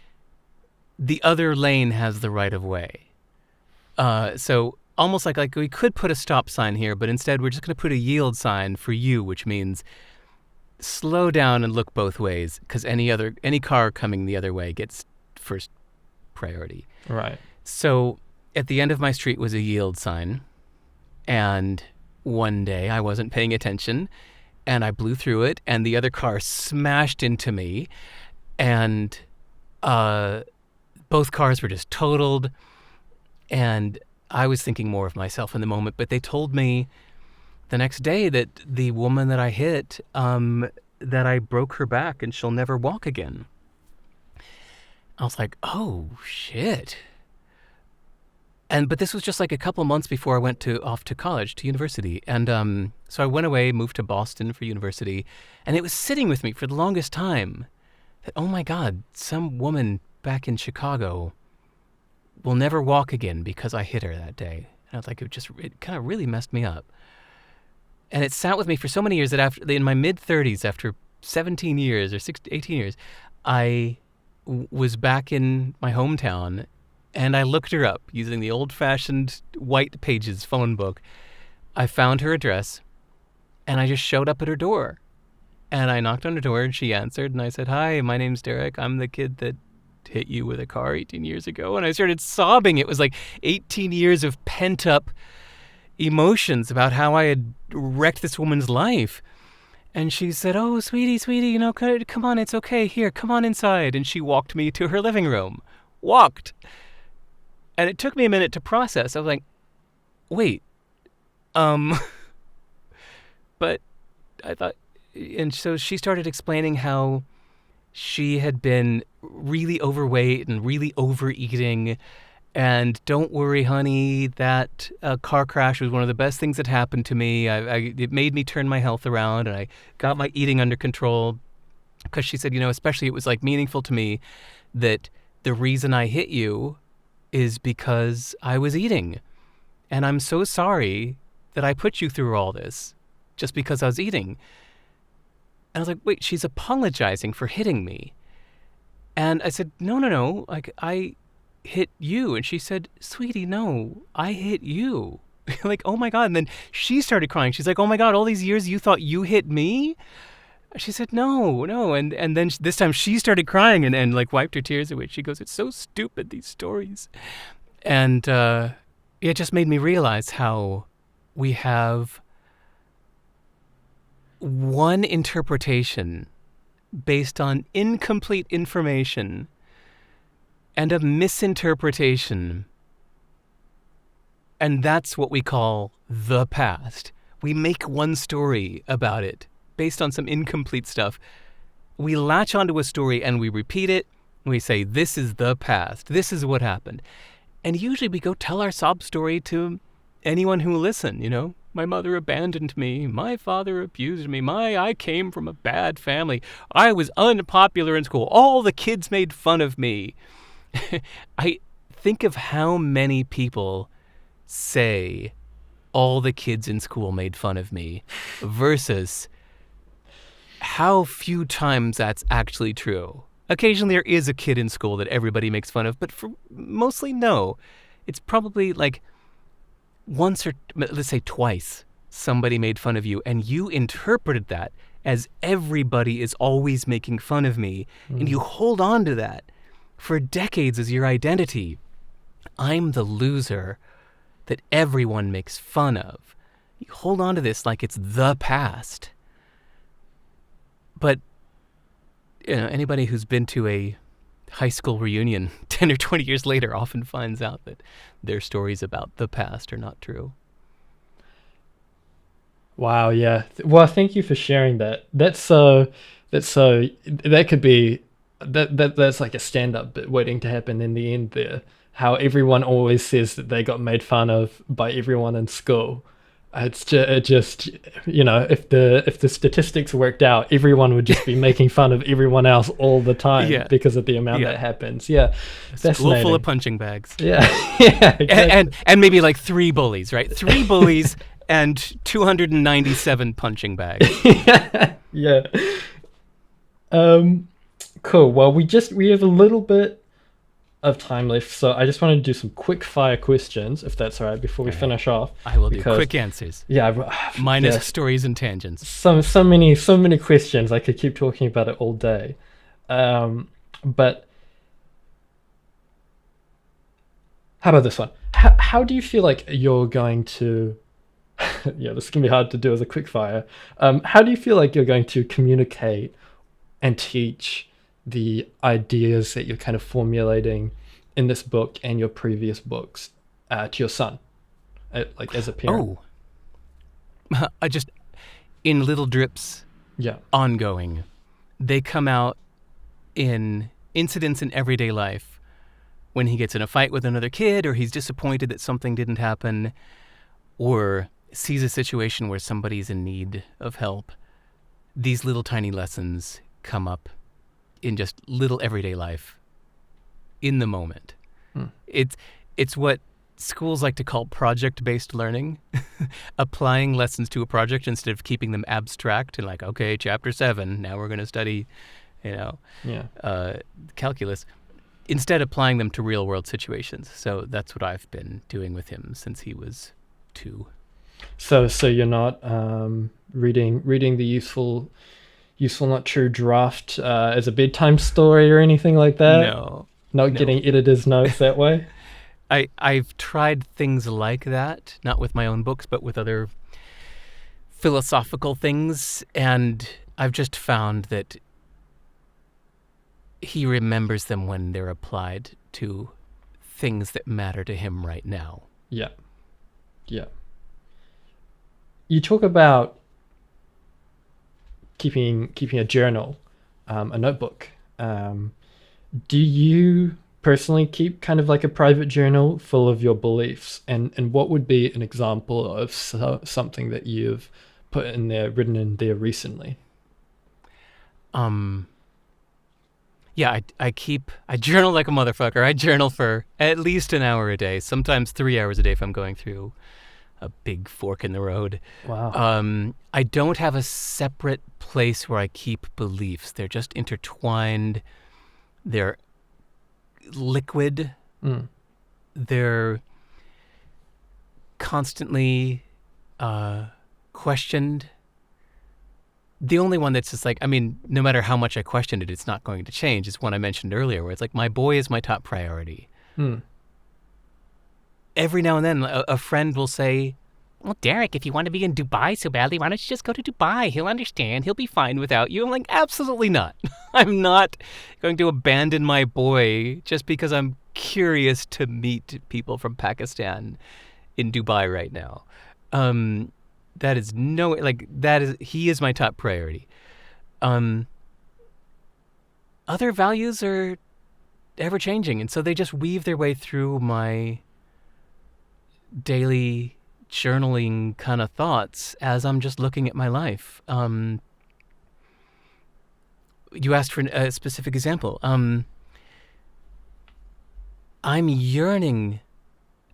the other lane has the right of way. So almost like we could put a stop sign here, but instead we're just going to put a yield sign for you, which means slow down and look both ways, because any car coming the other way gets first priority. Right. So at the end of my street was a yield sign, and one day I wasn't paying attention, and I blew through it, and the other car smashed into me, and uh, both cars were just totaled, and I was thinking more of myself in the moment. But they told me the next day that the woman that I hit, that I broke her back and she'll never walk again. I was like, oh shit. But this was just like a couple months before I went off to college, to university. And so I went away, moved to Boston for university, and it was sitting with me for the longest time that, oh my God, some woman back in Chicago will never walk again because I hit her that day. And I was like, it kind of really messed me up. And it sat with me for so many years that in my mid-30s, after 17 years or 18 years, I was back in my hometown, and I looked her up using the old-fashioned white pages phone book. I found her address, and I just showed up at her door. And I knocked on her door, and she answered, and I said, hi, my name's Derek. I'm the kid that hit you with a car 18 years ago. And I started sobbing. It was like 18 years of pent-up emotions about how I had wrecked this woman's life. And she said, oh, sweetie, come on, it's okay. Here, come on inside. And she walked me to her living room. Walked. And it took me a minute to process. I was like, wait, but I thought, and so she started explaining how she had been really overweight and really overeating. And don't worry, honey, that car crash was one of the best things that happened to me. It made me turn my health around, and I got my eating under control. Because she said, especially it was like meaningful to me that the reason I hit you is because I was eating. And I'm so sorry that I put you through all this just because I was eating. And I was like, wait, she's apologizing for hitting me. And I said, no, like I hit you. And she said, sweetie, no, I hit you. Like, oh my God. And then she started crying. She's like, oh my God, all these years you thought you hit me? She said, no. And then this time she started crying and like wiped her tears away. She goes, it's so stupid, these stories. And it just made me realize how we have one interpretation based on incomplete information and a misinterpretation. And that's what we call the past. We make one story about it based on some incomplete stuff. We latch onto a story and we repeat it. We say, this is the past. This is what happened. And usually we go tell our sob story to anyone who will listen, My mother abandoned me. My father abused me. I came from a bad family. I was unpopular in school. All the kids made fun of me. I think of how many people say all the kids in school made fun of me versus how few times that's actually true. Occasionally there is a kid in school that everybody makes fun of, but mostly no. It's probably like once or let's say twice somebody made fun of you and you interpreted that as everybody is always making fun of me, and you hold on to that for decades as your identity. I'm the loser that everyone makes fun of. You hold on to this like it's the past. But anybody who's been to a high school reunion 10 or 20 years later often finds out that their stories about the past are not true. Wow, yeah. Well, thank you for sharing that. That could be that's like a stand-up bit waiting to happen in the end there. How everyone always says that they got made fun of by everyone in school. It just if the statistics worked out, everyone would just be making fun of everyone else all the time Yeah, because of the amount yeah. that happens. Yeah, A school full of fascinating. punching bags. Yeah, yeah, And exactly. maybe like three bullies, right? Three bullies and 297 punching bags. Yeah. Um, cool. Well, we have a little bit of time left, so I just want to do some quick fire questions, if that's all right, before we All right. finish off. I will do Because quick answers, yeah, minus yes, stories and tangents. so many questions. I could keep talking about it all day. But how about this one? How do you feel like you're going to? Yeah, this can be hard to do as a quick fire. How do you feel like you're going to communicate and teach the ideas that you're kind of formulating in this book and your previous books to your son, like as a parent? Oh, I just, in little drips, Yeah, ongoing. They come out in incidents in everyday life when he gets in a fight with another kid, or he's disappointed that something didn't happen, or sees a situation where somebody's in need of help. These little tiny lessons come up in just little everyday life in the moment. hmm. It's what schools like to call project-based learning, applying lessons to a project instead of keeping them abstract and like, okay, chapter 7, now we're going to study, you know, Yeah. calculus. Instead, applying them to real-world situations. So that's what I've been doing with him since he was 2. So you're not reading the useful not true draft as a bedtime story or anything like that. No, Not no. getting editor's notes that way. I've tried things like that, not with my own books, but with other philosophical things, and I've just found that he remembers them when they're applied to things that matter to him right now. Yeah, yeah. You talk about keeping a journal, a notebook. Do you personally keep kind of like a private journal full of your beliefs? And what would be an example of something that you've put in there, written in there recently? Um, yeah, I journal like a motherfucker. I journal for at least an hour a day, sometimes 3 hours a day if I'm going through a big fork in the road. Wow. I don't have a separate place where I keep beliefs. They're just intertwined. They're liquid. Mm. They're constantly questioned. The only one that's just like, I mean, no matter how much I questioned it, it's not going to change. Is one I mentioned earlier, where it's like, my boy is my top priority. Mm. Every now and then, a friend will say, well, Derek, if you want to be in Dubai so badly, why don't you just go to Dubai? He'll understand. He'll be fine without you. I'm like, absolutely not. I'm not going to abandon my boy just because I'm curious to meet people from Pakistan in Dubai right now. That is no, like, he is my top priority. Other values are ever changing, and so they just weave their way through my daily journaling kind of thoughts as I'm just looking at my life. You asked for a specific example. I'm yearning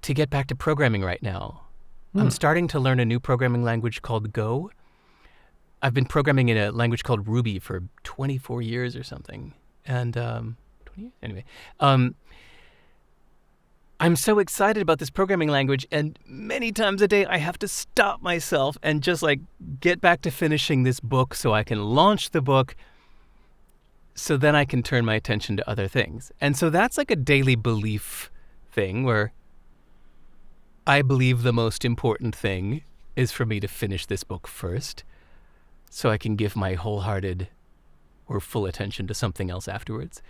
to get back to programming right now. I'm starting to learn a new programming language called Go. I've been programming in a language called Ruby for 24 years or something. And 20 years? Anyway. I'm so excited about this programming language, and many times a day I have to stop myself and just like get back to finishing this book so I can launch the book, so then I can turn my attention to other things. And so that's like a daily belief thing where I believe the most important thing is for me to finish this book first so I can give my wholehearted or full attention to something else afterwards.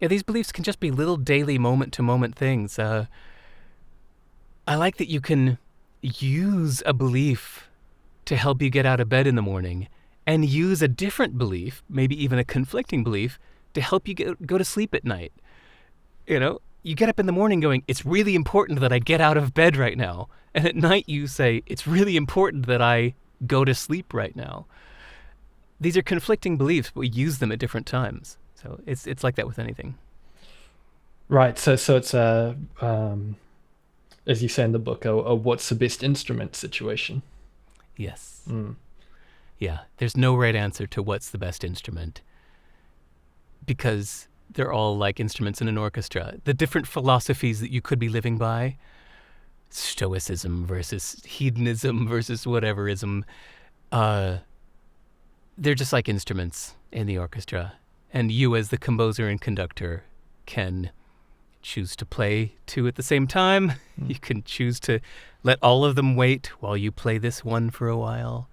Yeah, these beliefs can just be little daily moment-to-moment things. I like that you can use a belief to help you get out of bed in the morning, and use a different belief, maybe even a conflicting belief, to help you go to sleep at night. You get up in the morning going, it's really important that I get out of bed right now. And at night you say, it's really important that I go to sleep right now. These are conflicting beliefs, but we use them at different times. So it's like that with anything. Right. So it's a as you say in the book, a what's the best instrument situation. Yes. Mm. Yeah. There's no right answer to what's the best instrument, because they're all like instruments in an orchestra. The different philosophies that you could be living by, stoicism versus hedonism versus whateverism, they're just like instruments in the orchestra. And you, as the composer and conductor, can choose to play two at the same time. You can choose to let all of them wait while you play this one for a while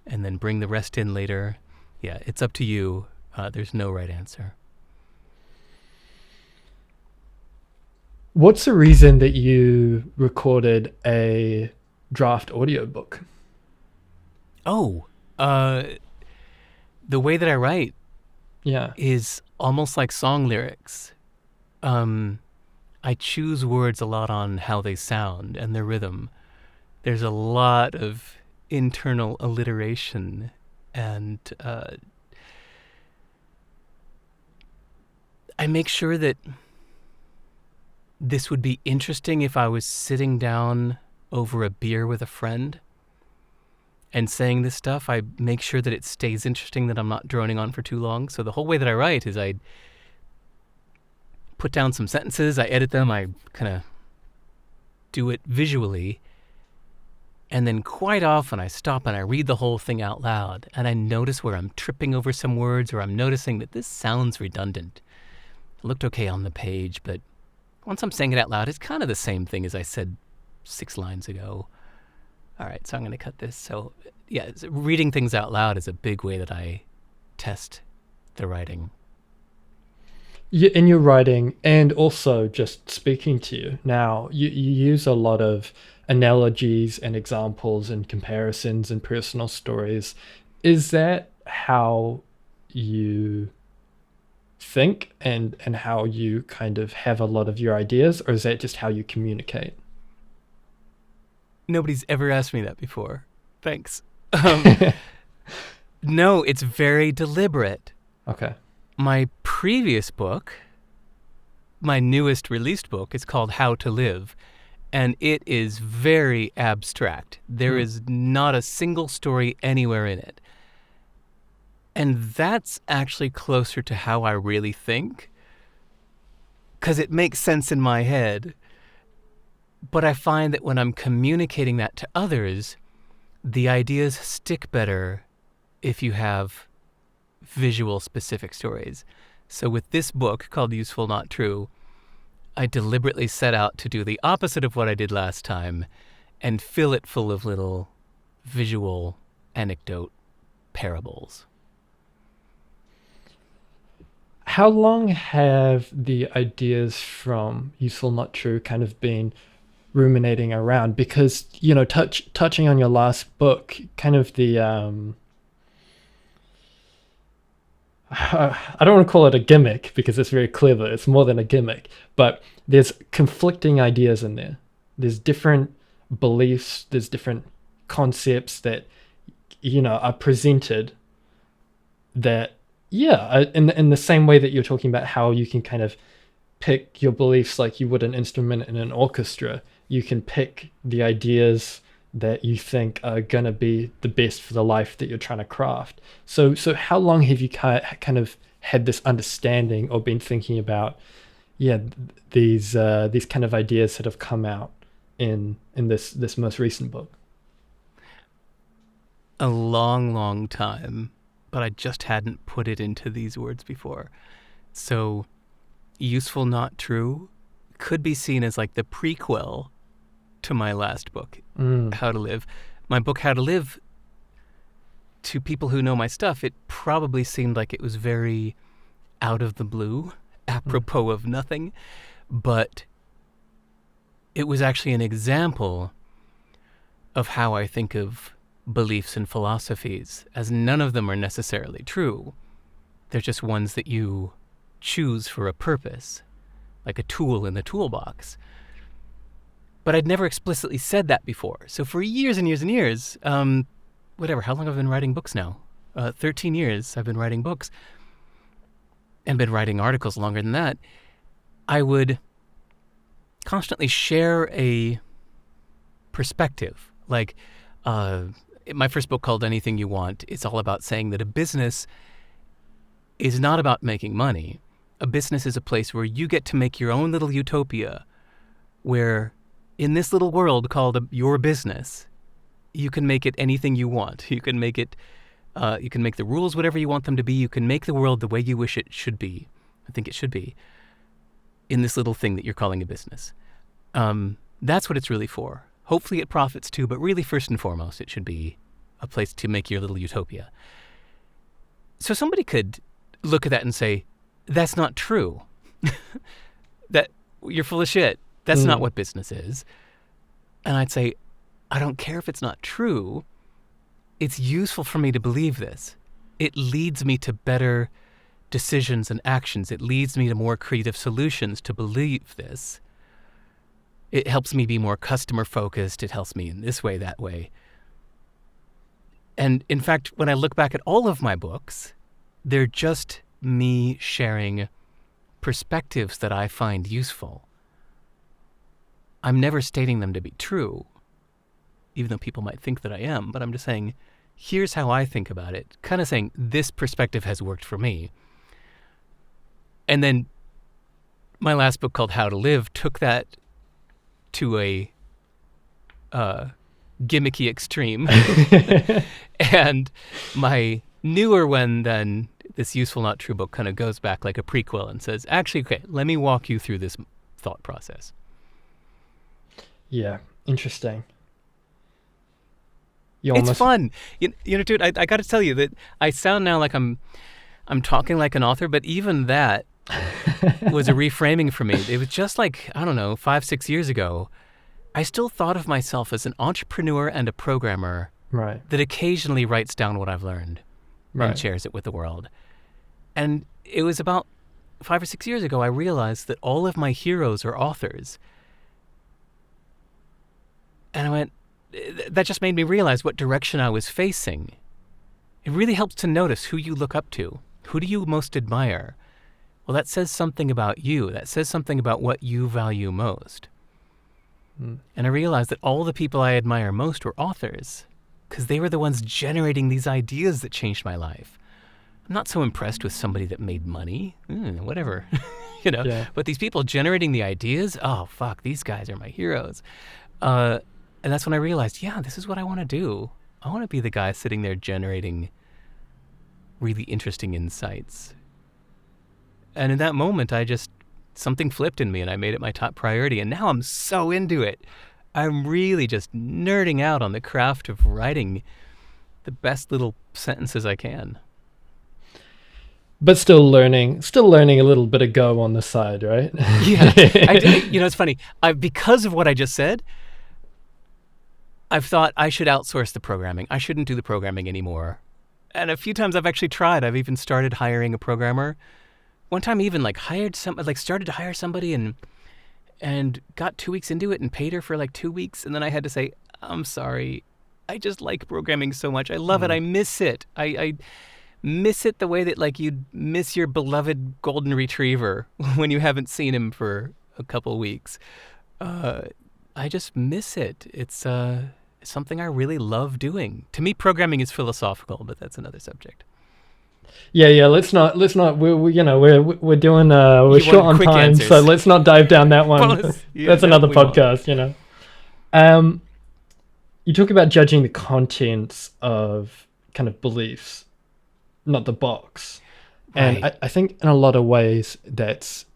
and then bring the rest in later. Yeah, it's up to you. There's no right answer. What's the reason that you recorded a draft audiobook? Oh, the way that I write Yeah. is almost like song lyrics. I choose words a lot on how they sound and their rhythm. There's a lot of internal alliteration, and I make sure that this would be interesting if I was sitting down over a beer with a friend and saying this stuff. I make sure that it stays interesting, that I'm not droning on for too long. So the whole way that I write is I put down some sentences, I edit them, I kind of do it visually, and then quite often I stop and I read the whole thing out loud, and I notice where I'm tripping over some words, or I'm noticing that this sounds redundant. It looked okay on the page, but once I'm saying it out loud, it's kind of the same thing as I said 6 lines ago. All right, so I'm going to cut this. So, yeah, reading things out loud is a big way that I test the writing. In your writing, and also just speaking to you now, you use a lot of analogies and examples and comparisons and personal stories. Is that how you think and how you kind of have a lot of your ideas, or is that just how you communicate? Nobody's ever asked me that before. Thanks. No, it's very deliberate. Okay. My previous book, my newest released book, is called How to Live, and it is very abstract. There is not a single story anywhere in it. And that's actually closer to how I really think, because it makes sense in my head. But I find that when I'm communicating that to others, the ideas stick better if you have visual specific stories. So with this book called Useful Not True, I deliberately set out to do the opposite of what I did last time and fill it full of little visual anecdote parables. How long have the ideas from Useful Not True kind of been ruminating around? Because, touching on your last book, kind of the I don't want to call it a gimmick because it's very clever. It's more than a gimmick, but there's conflicting ideas in there. There's different beliefs, there's different concepts that, are presented that, in the same way that you're talking about how you can kind of pick your beliefs like you would an instrument in an orchestra. You can pick the ideas that you think are going to be the best for the life that you're trying to craft. So how long have you kind of had this understanding or been thinking about, these kind of ideas that have come out in this most recent book? A long, long time, but I just hadn't put it into these words before. So Useful Not True could be seen as like the prequel to my last book, How to Live. My book, How to Live, to people who know my stuff, it probably seemed like it was very out of the blue, apropos of nothing. But it was actually an example of how I think of beliefs and philosophies, as none of them are necessarily true. They're just ones that you choose for a purpose, like a tool in the toolbox. But I'd never explicitly said that before. So for years and years and years, whatever, how long have I been writing books now? 13 years I've been writing books and been writing articles longer than that. I would constantly share a perspective. Like my first book called Anything You Want, it's all about saying that a business is not about making money. A business is a place where you get to make your own little utopia, where in this little world called your business, you can make it anything you want. You can make it, you can make the rules whatever you want them to be. You can make the world the way you wish it should be. I think it should be in this little thing that you're calling a business. That's what it's really for. Hopefully it profits too, but really first and foremost, it should be a place to make your little utopia. So somebody could look at that and say, that's not true. That you're full of shit. That's not what business is. And I'd say, I don't care if it's not true. It's useful for me to believe this. It leads me to better decisions and actions. It leads me to more creative solutions to believe this. It helps me be more customer focused. It helps me in this way, that way. And in fact, when I look back at all of my books, they're just me sharing perspectives that I find useful. I'm never stating them to be true, even though people might think that I am, but I'm just saying, here's how I think about it, kind of saying this perspective has worked for me. And then my last book called How to Live took that to a gimmicky extreme. And my newer one then, this Useful Not True book, kind of goes back like a prequel and says, actually, okay, let me walk you through this thought process. Yeah, interesting. It's fun. You know, dude, I got to tell you that I sound now like I'm talking like an author, but even that was a reframing for me. It was just like, I don't know, 5-6 years ago, I still thought of myself as an entrepreneur and a programmer that occasionally writes down what I've learned and shares it with the world. And it was about 5 or 6 years ago, I realized that all of my heroes are authors. And I went, that just made me realize what direction I was facing. It really helps to notice who you look up to. Who do you most admire? Well, that says something about you. That says something about what you value most. And I realized that all the people I admire most were authors, because they were the ones generating these ideas that changed my life. I'm not so impressed with somebody that made money, whatever, you know. Yeah. But these people generating the ideas, oh, fuck, these guys are my heroes. And that's when I realized, yeah, this is what I want to do. I want to be the guy sitting there generating really interesting insights. And in that moment, something flipped in me and I made it my top priority. And now I'm so into it. I'm really just nerding out on the craft of writing the best little sentences I can. But still learning a little bit of Go on the side, right? Yeah. You know, it's funny. Because of what I just said, I've thought I should outsource the programming. I shouldn't do the programming anymore. And a few times I've actually tried. I've even started hiring a programmer. One time even started to hire somebody and got 2 weeks into it and paid her for like 2 weeks. And then I had to say, I'm sorry. I just like programming so much. I love it. I miss it. I miss it the way that like you'd miss your beloved golden retriever when you haven't seen him for a couple weeks. I just miss it. It's something I really love doing. To me, programming is philosophical, but that's another subject. Yeah. Let's not. We're doing. We're short on time, answers. So let's not dive down that one. That's another podcast. You know. You talk about judging the contents of kind of beliefs, not the box, and I think in a lot of ways that's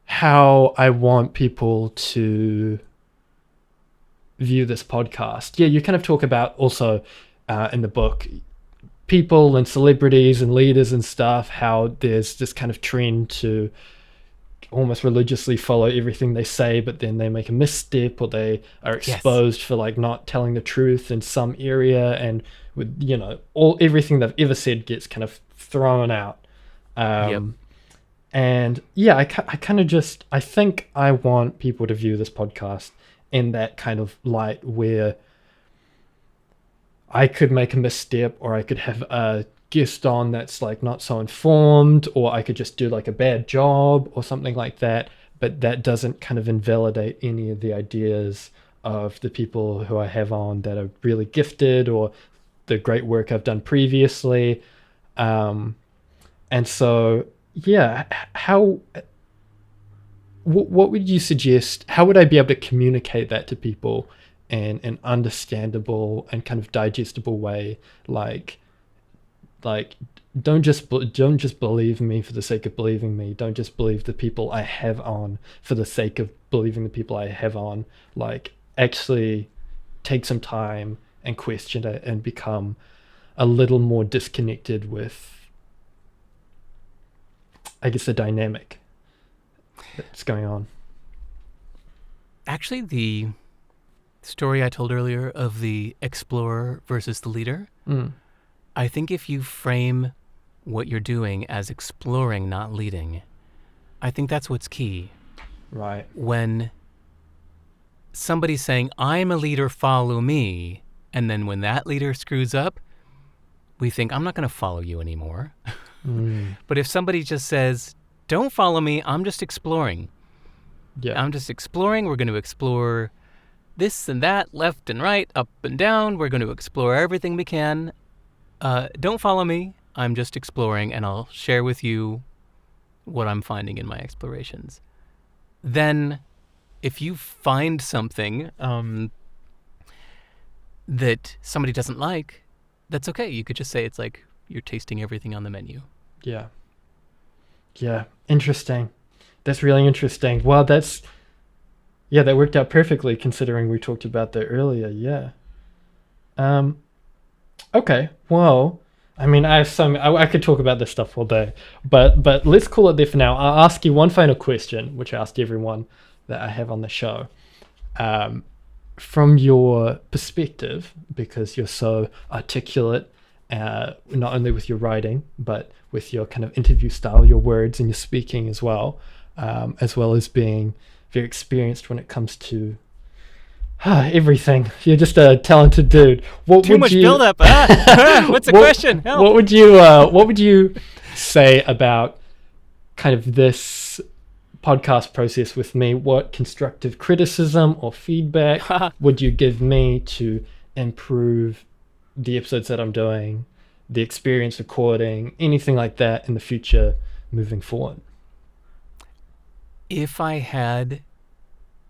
how I want people to view this podcast. Yeah, you kind of talk about also in the book people and celebrities and leaders and stuff, how there's this kind of trend to almost religiously follow everything they say, but then they make a misstep, or they are Yes. exposed for like not telling the truth in some area, and with all everything they've ever said gets kind of thrown out. Yep. um and yeah, I kind of just, I think I want people to view this podcast in that kind of light, where I could make a misstep, or I could have a guest on that's like not so informed, or I could just do like a bad job or something like that. But that doesn't kind of invalidate any of the ideas of the people who I have on that are really gifted, or the great work I've done previously. And so, yeah, how, what would you suggest? How would I be able to communicate that to people in an understandable and kind of digestible way? Like don't just believe me for the sake of believing me. Don't just believe the people I have on for the sake of believing the people I have on. Like, actually take some time and question it, and become a little more disconnected with, I guess, the dynamic that's going on. Actually, the story I told earlier of the explorer versus the leader, I think if you frame what you're doing as exploring, not leading, I think that's what's key. Right. When somebody's saying, I'm a leader, follow me, and then when that leader screws up, we think, I'm not going to follow you anymore. But if somebody just says, don't follow me, I'm just exploring. Yeah. I'm just exploring. We're going to explore this and that, left and right, up and down. We're going to explore everything we can. Don't follow me. I'm just exploring, and I'll share with you what I'm finding in my explorations. Then, if you find something that somebody doesn't like, that's okay. You could just say it's like you're tasting everything on the menu. Yeah. Yeah. Interesting. That's really interesting. Well, that worked out perfectly considering we talked about that earlier. Yeah. Okay. Well, I mean, I could talk about this stuff all day, but let's call it there for now. I'll ask you one final question, which I asked everyone that I have on the show. From your perspective, because you're so articulate, not only with your writing, but with your kind of interview style, your words and your speaking as well as being very experienced when it comes to everything. You're just a talented dude. Too much build-up. What's the question? Help. What would you say about kind of this podcast process with me? What constructive criticism or feedback would you give me to improve the episodes that I'm doing, the experience recording, anything like that in the future moving forward? If I had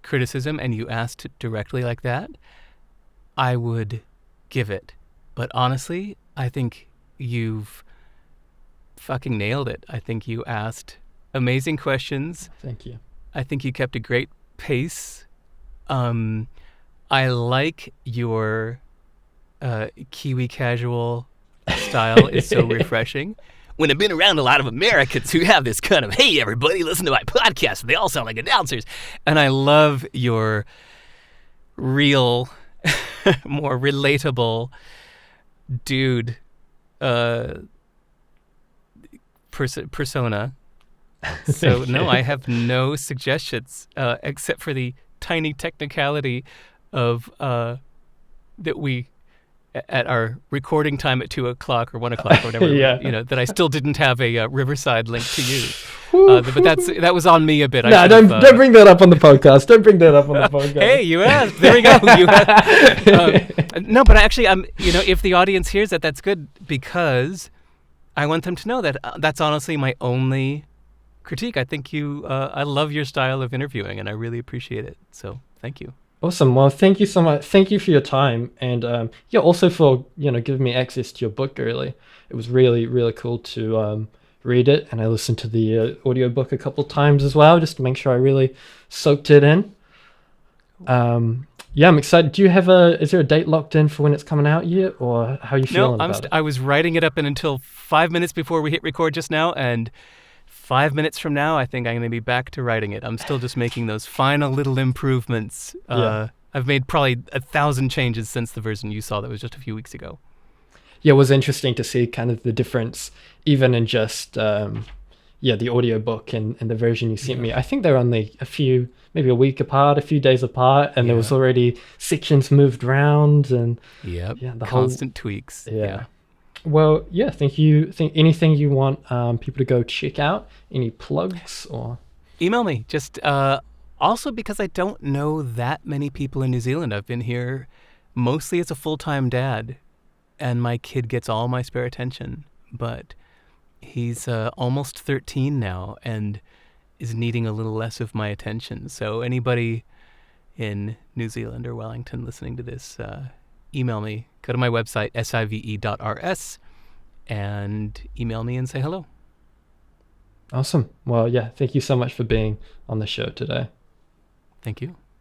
criticism and you asked it directly like that, I would give it. But honestly, I think you've fucking nailed it. I think you asked amazing questions. Thank you. I think you kept a great pace. I like your Kiwi casual style. It's so refreshing. When I've been around a lot of Americans who have this kind of, hey, everybody, listen to my podcast. They all sound like announcers. And I love your real, more relatable dude persona. So, no, I have no suggestions except for the tiny technicality of that we, at our recording time at 2 o'clock or 1 o'clock or whatever, that I still didn't have a Riverside link to use. But that was on me a bit. No, don't bring that up on the podcast. Don't bring that up on the podcast. Hey, you asked. There we go. No, but actually, if the audience hears that, that's good, because I want them to know that that's honestly my only critique. I think I love your style of interviewing, and I really appreciate it. So thank you. Awesome. Well, thank you so much. Thank you for your time, and also for giving me access to your book early. It was really, really cool to read it, and I listened to the audiobook a couple times as well, just to make sure I really soaked it in. I'm excited. Do you have is there a date locked in for when it's coming out yet, or how are you feeling about it? I was writing it up until 5 minutes before we hit record just now, and 5 minutes from now, I think I'm going to be back to writing it. I'm still just making those final little improvements. Yeah. I've made probably 1,000 changes since the version you saw that was just a few weeks ago. Yeah, it was interesting to see kind of the difference, even in just the audiobook and the version you sent me. I think they're only maybe a week apart, a few days apart, and there was already sections moved around and Yep. the Constant tweaks. Yeah. Well, yeah, thank you. Think anything you want people to go check out? Any plugs or? Email me. Just also because I don't know that many people in New Zealand. I've been here mostly as a full-time dad, and my kid gets all my spare attention. But he's almost 13 now and is needing a little less of my attention. So anybody in New Zealand or Wellington listening to this, email me. Go to my website, sive.rs, and email me and say hello. Awesome. Well, yeah, thank you so much for being on the show today. Thank you.